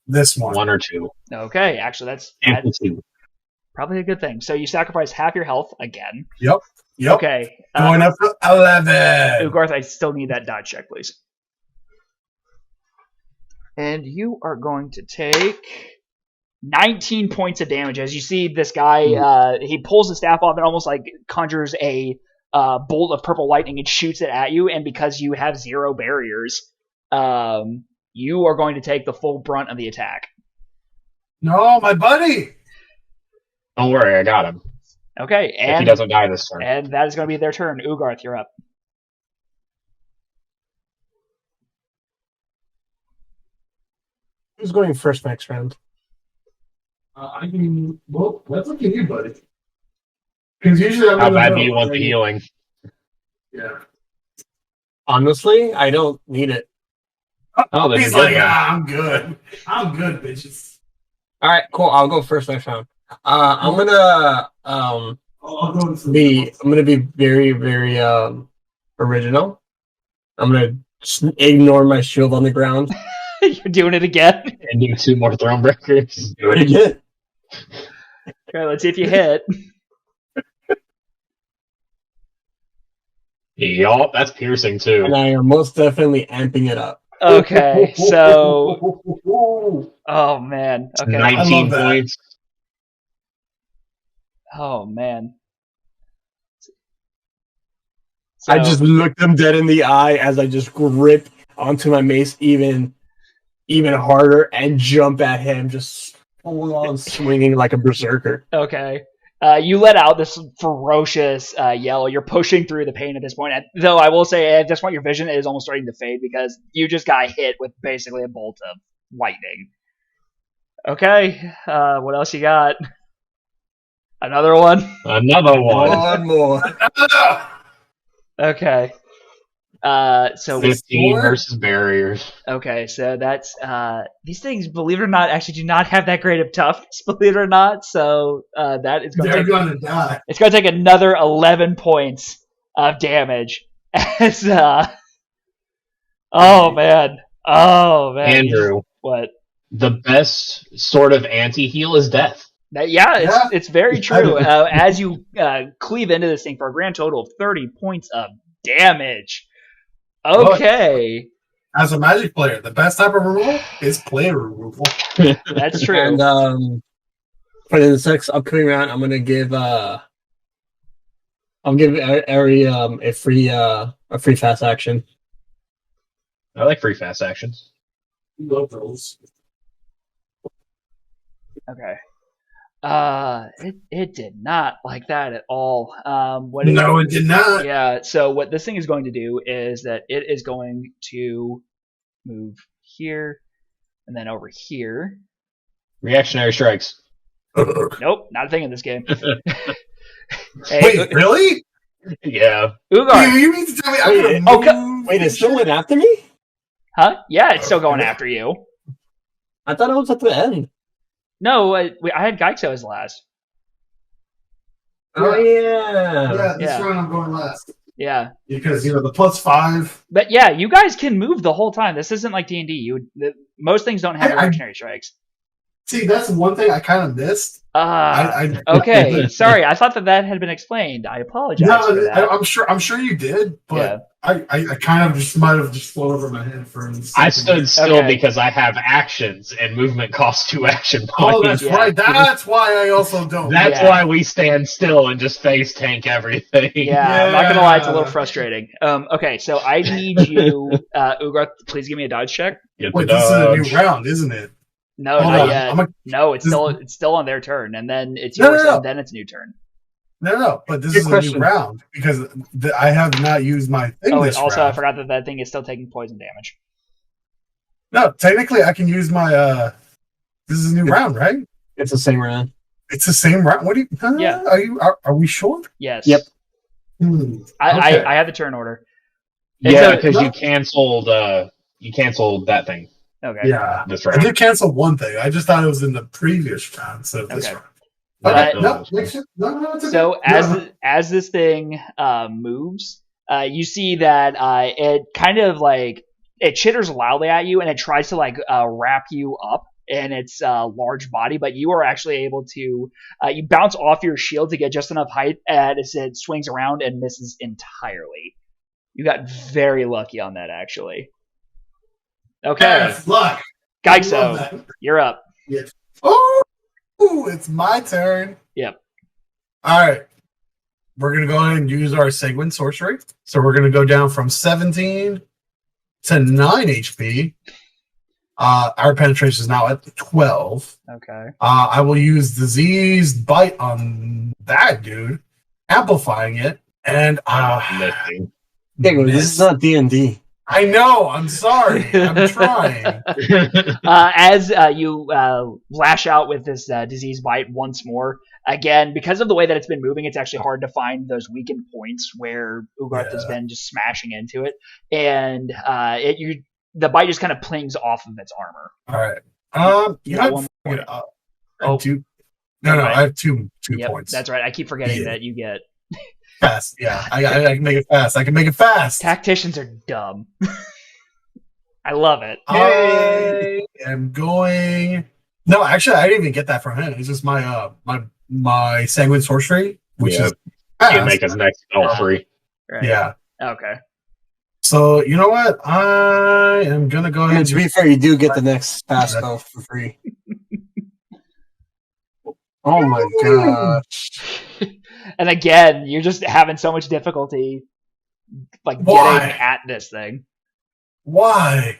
This one. 1 or 2. Okay, actually, that's probably a good thing. So you sacrifice half your health again. Yep. Okay. Going up to 11. Ugarth, I still need that dodge check, please. And you are going to take 19 points of damage as you see this guy. He pulls the staff off and almost like conjures a bolt of purple lightning and shoots it at you. And because you have 0 barriers, you are going to take the full brunt of the attack. No, my buddy. Don't worry, I got him. Okay, and if he doesn't die this turn. And that is going to be their turn. Ugarth, you're up. Who's going first next round? I can. Well, that's up to you, buddy. Because usually I'm how bad do you want the healing? Yeah. Honestly, I don't need it. Oh, he's like, I'm good. I'm good, bitches. All right, cool. I'll go first next round. I'm gonna be very, very original. I'm gonna ignore my shield on the ground. You're doing it again. And do 2 more Thronebreakers. Do it again. Okay, let's see if you hit. Yup, that's piercing too. And I am most definitely amping it up. Okay, so oh man. Okay. 19 points. Oh man. So, I just looked them dead in the eye as I just grip onto my mace even harder and jump at him, just full on swinging like a berserker. Okay. You let out this ferocious yell. You're pushing through the pain at this point. Though I will say at this point your vision is almost starting to fade because you just got hit with basically a bolt of lightning. Okay. What else you got? Another one? Another one. One more. Okay. So 15 versus barriers. Okay, so that's these things, believe it or not, actually do not have that great of toughness, believe it or not. So that is going to die. It's going to take another 11 points of damage. As oh man, Andrew, what? The best sort of anti-heal is death. It's very true. As you cleave into this thing for a grand total of 30 points of damage. Okay. Look, as a Magic player, the best type of removal is player removal. That's true. And for the next upcoming round, I'm gonna give Ari a free fast action. I like free fast actions. Love those. Okay. It did not like that at all. It did not. Yeah, so what this thing is going to do is that it is going to move here and then over here. Reactionary strikes. Nope, not a thing in this game. Hey, wait, really? Yeah. Ugarth. You mean to tell me wait, it still went after me? Huh? Yeah, it's still going after you. I thought it was at the end. No, I had Ghaexo as last. Oh yeah. This round I'm going last. Yeah. Because the +5. But yeah, you guys can move the whole time. This isn't like D&D. Most things don't have reactionary strikes. See, that's one thing I kind of missed. Okay, sorry. I thought that had been explained. I apologize for No, that. I'm sure you did, but I kind of just might have just flown over my head for a second. I stood still Okay. because I have actions, and movement costs 2 action points. Oh, that's Yeah. right. That's why I also don't. That's Yeah. why we stand still and just face tank everything. Yeah, I'm not gonna lie, it's a little Yeah. frustrating. Okay, so I need you, Ugarth, please give me a dodge check. Get Wait, the this is a new dodge. round, isn't it? No, Hold not on. yet. No, it's still on their turn, and then it's No, yours, no. and then it's new turn. No, but this Good is a question. new round because I have not used my thing Oh, this wait, also I round. forgot that thing is still taking poison damage. No, technically I can use my. This is a new round, right? It's the same round. It's the same round. What do you? Yeah. Are we sure? Yes. Yep. Okay. I have the turn order. Yeah, It's because you canceled that thing. Okay. Yeah. This I round. did cancel one thing. I just thought it was in the previous round instead of this Okay. round. But- Okay. No, makes sense. No, it's okay. So No. as this thing moves, you see that it kind of like it chitters loudly at you, and it tries to like wrap you up in its large body, but you are actually able to you bounce off your shield to get just enough height as it swings around and misses entirely. You got very lucky on that, actually. Okay, Yes, luck. I love Ghaexo, that. you're up. Oh, it's my turn. Yep. All right. We're going to go ahead and use our Sanguine Sorcery. So we're going to go down from 17 to 9 HP. Our penetration is now at 12. Okay. I will use Diseased Bite on that dude, amplifying it. And Missing. Diego, this is not D&D. I know. I'm sorry. I'm trying. As you lash out with this disease bite once more, again, because of the way that it's been moving, it's actually hard to find those weakened points where Ugarth has been just smashing into it, and the bite just kind of plings off of its armor. All right. You got one more. I do. No, I have two Yep, points. that's right. I keep forgetting that you get Fast. Yeah, I can make it fast. I can make it fast. tacticians are dumb. I love it. I am going. No, actually, I didn't even get that from him. It's just my my Sanguine Sorcery, which is You fast. make his next spell free. Right. Yeah. Okay. So you know what? I am gonna go I ahead. mean, to be fair, you do get the next fast spell for free. Oh my gosh. And again, you're just having so much difficulty, like Why? getting at this thing. Why?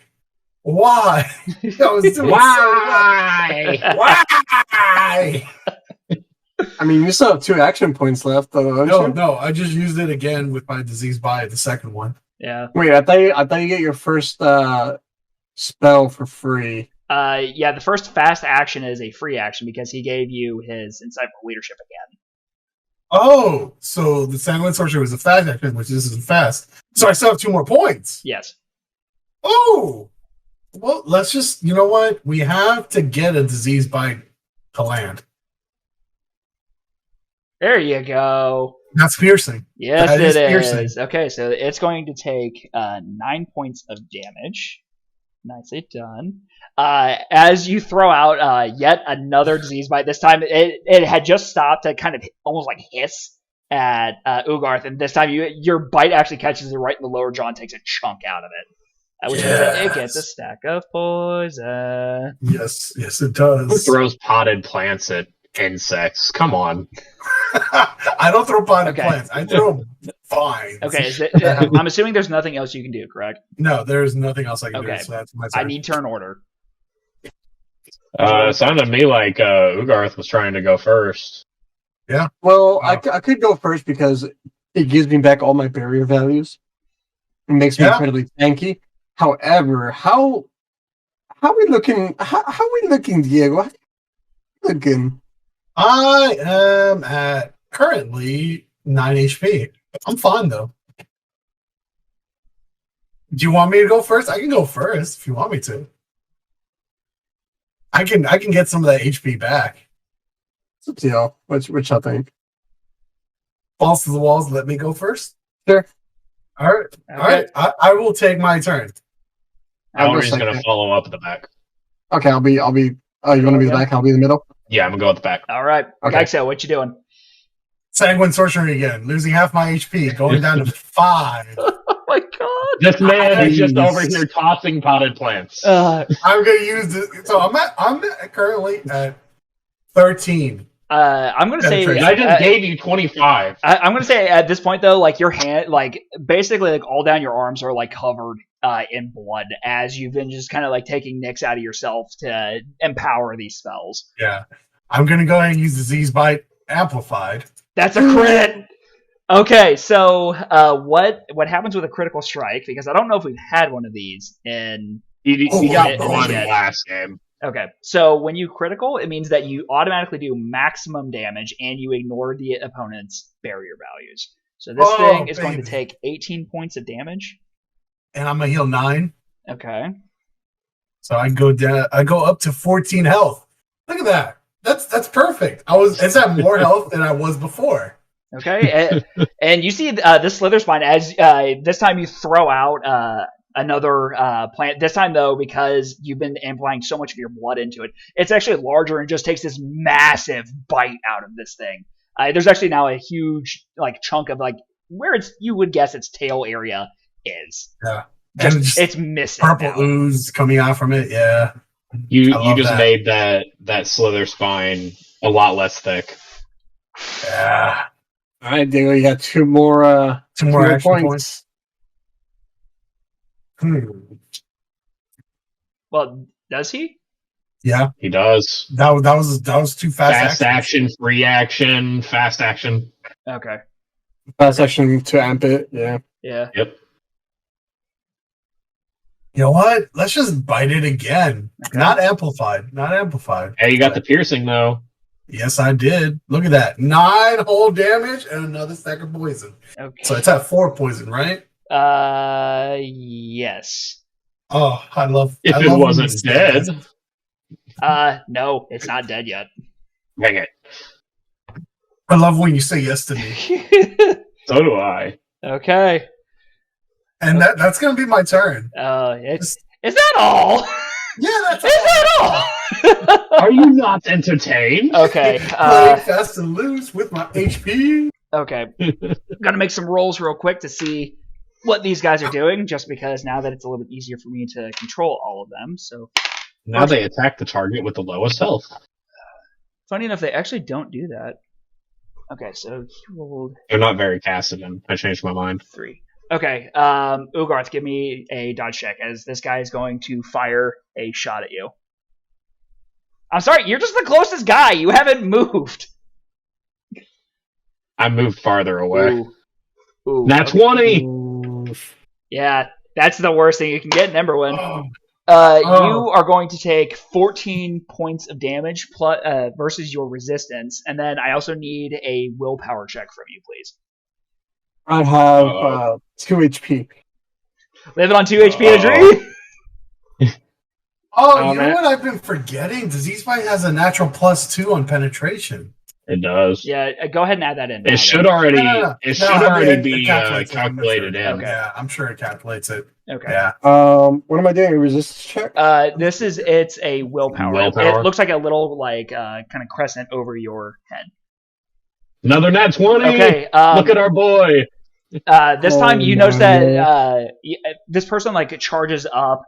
I was doing Why? so well. Why? I mean, you still have 2 action points left, though, don't you? No. I just used it again with my Disease Bite, the second one. Yeah. Wait, I thought you get your first spell for free. Yeah, the first fast action is a free action because he gave you his Insightful Leadership again. Oh, so the Sanguine Sorcery was a fast action, which this isn't fast. So I still have 2 more points. Yes. Oh! Well, let's just, you know what? We have to get a Disease Bite to land. There you go. That's piercing. Yes, That it is is. piercing. Okay, so it's going to take 9 points of damage. Nicely done. As you throw out yet another disease bite, this time it had just stopped to kind of almost like hiss at Ugarth, and this time your bite actually catches it right in the lower jaw and takes a chunk out of it. Which means that it gets a stack of poison. Yes, it Who does. throws potted plants at insects? Come on. I don't throw potted Okay. plants. I throw vines. Okay, I'm assuming there's nothing else you can do, correct? No, there's nothing else I can Okay. do. So that's my I turn. need turn order. Sounded to me like Ugarth was trying to go first. Well, I could go first because it gives me back all my barrier values. It makes me Yeah. incredibly tanky. However, how we looking? How we looking, Diego? How we looking? I am at currently 9 HP. I'm fine though. Do you want me to go first? I can go first if you want me to. I can get some of that HP back. It's up to y'all. Which I think. Balls to the walls. Let me go first. Sure. All right. Okay. All right. I will take my turn. I'll go Mallory's going to second. follow up at the back. Okay, I'll be Oh, you want to be the back? I'll be in the middle. Yeah, I'm gonna go at the back. All right. Okay. Ghaexo, what you doing? Sanguine sorcery again, losing half my HP, going down to 5. Oh my god. This man is just Jeez. over here tossing potted plants. I'm gonna use this. So I'm currently at 13. I'm gonna say Penetration. I just gave you 25. I'm gonna say at this point though, like your hand, like basically like all down your arms are like covered in blood as you've been just kind of like taking nicks out of yourself to empower these spells. Yeah, I'm gonna go ahead and use Disease Bite Amplified. That's a crit. Okay, so what happens with a critical strike? Because I don't know if we've had one of these in. You Oh, got yeah, one yeah. last game. Okay, so when you critical, it means that you automatically do maximum damage and you ignore the opponent's barrier values. So this thing is going to baby. take 18 points of damage. And I'm gonna heal 9. Okay. So I go down. I go up to 14 health. Look at that. That's perfect. It's at more health than I was before. Okay, and you see this slither spine as this time you throw out another plant. This time though, because you've been amplifying so much of your blood into it, it's actually larger and just takes this massive bite out of this thing. There's actually now a huge like chunk of like where you would guess its tail area is. Yeah, Just, and it's missing. purple now. ooze coming out from it. Yeah, You love just that. made that slither spine a lot less thick. yeah. All right, Diego, you got two more. 2 more action points. Well, does he? Yeah, He does. that was too fast. Fast action, free action, fast action. Okay. Fast action to amp it. Yeah. Yeah. Yep. You know what? Let's just bite it again. Okay. Not amplified. Not amplified. Hey, you got the piercing though. Yes, I did. Look at that. 9 whole damage and another stack of poison. Okay. So it's at 4 poison, right? Yes. Oh, I love. If I it love when you wasn't say dead. that. No, it's not dead yet. Dang it. I love when you say yes to me. So do I. Okay. And that's gonna be my turn. Is that all? Yeah, that's Is that all? Are you not entertained? Okay. playing fast and loose with my HP. Okay. Gotta make some rolls real quick to see what these guys are doing, just because now that it's a little bit easier for me to control all of them. So Now they attack the target with the lowest health. funny enough, they actually don't do that. Okay, so he rolled They're not very Cassian. I changed my mind. 3. Okay, Ugarth, give me a dodge check as this guy is going to fire a shot at you. I'm sorry, you're just the closest guy. You haven't moved. I moved farther away. Ooh. Nat 20! Yeah, that's the worst thing you can get in Emberwind. Oh. You are going to take 14 points of damage plus, versus your resistance, and then I also need a willpower check from you, please. I have 2 HP. Living on 2 HP a dream? Oh, you know man. what I've been forgetting? Disease Bite has a natural +2 on penetration. It does. Yeah, go ahead and add that in. now, It should then. already. No. It should No, I mean, already it be calculates it, I'm calculated sure. in. Okay. Yeah, I'm sure it calculates it. Okay. Yeah. What am I doing? A resistance check? It's a willpower. Willpower? It looks like a little kind of crescent over your head. Another Nat 20! Okay. Look at our boy! This time you notice no. that this person like charges up.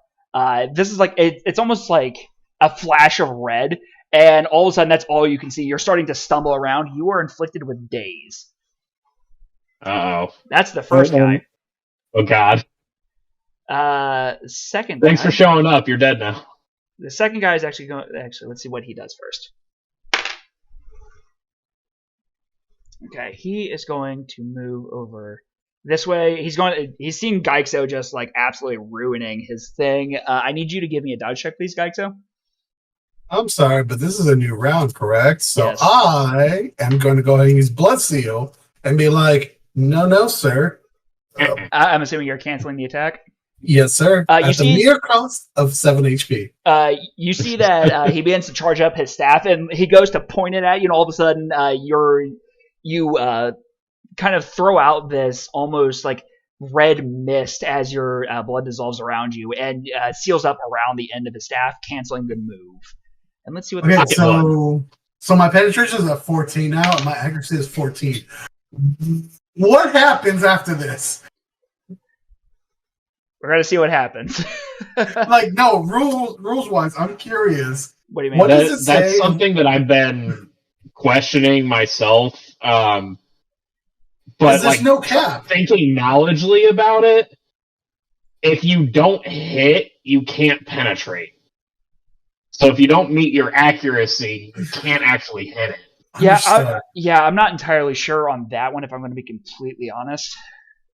This is like it's almost like a flash of red, and all of a sudden that's all you can see. You're starting to stumble around. You are inflicted with daze. Uh-oh. That's the first guy. Oh, God. Second guy. Thanks for showing up. You're dead now. The second guy is actually going. Actually, let's see what he does first. Okay, he is going to move over this way. He's seeing Ghaexo just like absolutely ruining his thing. I need you to give me a dodge check, please, Ghaexo. I'm sorry, but this is a new round, correct? So Yes. I am going to go ahead and use Blood Seal and be like, no, sir. I'm assuming you're canceling the attack. Yes, sir. You At the see- mere cost of 7 HP. You see that he begins to charge up his staff, and he goes to point it at you, and all of a sudden, you kind of throw out this almost like red mist as your blood dissolves around you and seals up around the end of his staff, canceling the move. And let's see what. Okay, Pocket so my penetration is at 14 now, and my accuracy is 14. What happens after this? We're gonna see what happens. Like, no, rules wise, I'm curious. What do you mean? What does it That's say? something that I've been questioning myself. But There's like no cap. thinking knowledgeably about it, if you don't hit, you can't penetrate. So if you don't meet your accuracy, you can't actually hit it. Understood. I'm not entirely sure on that one if I'm going to be completely honest.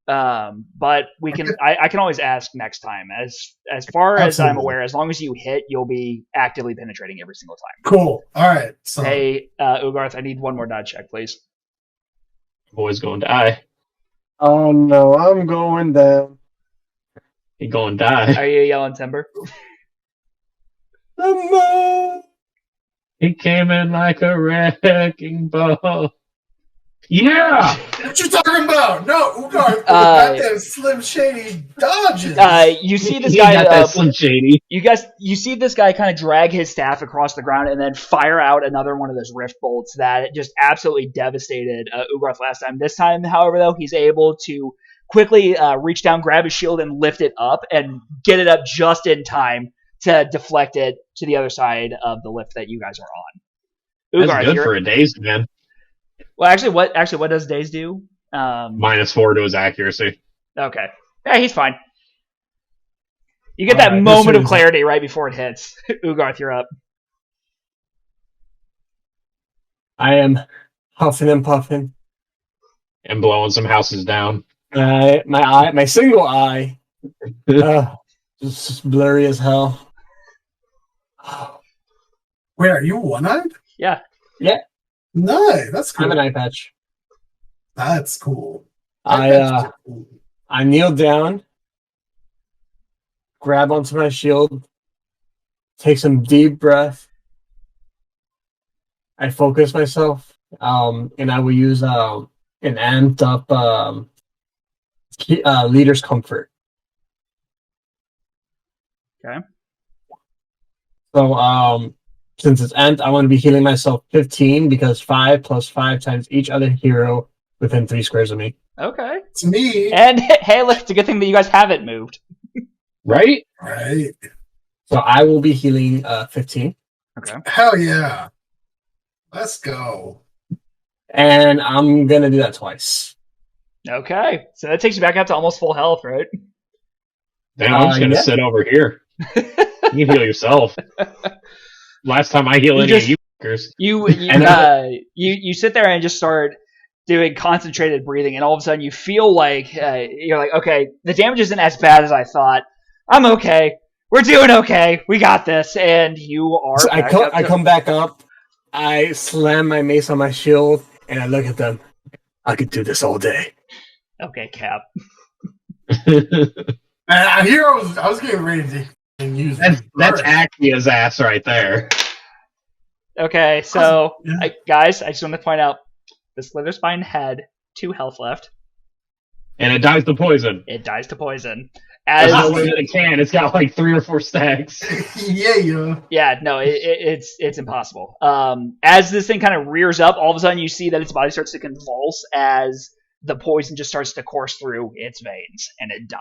But we can. I can always ask next time. As far as I'm Absolutely. aware, as long as you hit, you'll be actively penetrating every single time. Cool. All right. So Hey, Ugarth, I need one more dodge check, please. Boy's going to die. Oh no, I'm going down. He going to die. Are you yelling timber? He came in like a wrecking ball. Yeah! what you talking about? No, Ugar, goddamn Slim Shady dodges. You see this He guy. got that Slim Shady. You see this guy kind of drag his staff across the ground and then fire out another one of those rift bolts that just absolutely devastated Ugarth last time. This time, however, though, he's able to quickly reach down, grab his shield, and lift it up and get it up just in time to deflect it to the other side of the lift that you guys are on. That's good for a dazed man. Well, what does Daze do? -4 to his accuracy. Okay. Yeah, he's fine. You get All that right, moment this of is- clarity right before it hits. Ugarth, you're up. I am huffing and puffing. And blowing some houses down. My single eye, just blurry as hell. Wait, are you one-eyed? Yeah. No, that's I'm cool. an eye patch. That's cool. I kneel down, grab onto my shield, take some deep breath. I focus myself, and I will use an amped up leader's comfort. Okay. So, since it's amped, I want to be healing myself 15 because 5 + 5 times each other hero within 3 squares of me. Okay. It's me. And hey, look, it's a good thing that you guys haven't moved. Right? Right. So I will be healing 15. Okay. Hell yeah. Let's go. And I'm going to do that twice. Okay. So that takes you back up to almost full health, right? Damn, I'm just going to Yeah. sit over here. You can heal yourself. Last time I heal You any just- of you fuckers. You sit there and just start doing concentrated breathing, and all of a sudden you feel like you're like, okay, the damage isn't as bad as I thought. I'm okay. We're doing okay. We got this. And you are. So back I come back up, I slam my mace on my shield, and I look at them. I could do this all day. Okay, Cap. And here I was getting ready to use that's burst. Axia's ass right there. Okay, so Yeah. guys, I just want to point out the Slither Spine had 2 health left. And it dies to poison. It dies to poison. There's As no way that it can. It's got like 3 or 4 stacks. yeah. yeah, no, it's impossible. As this thing kind of rears up, all of a sudden you see that its body starts to convulse as the poison just starts to course through its veins, and it dies.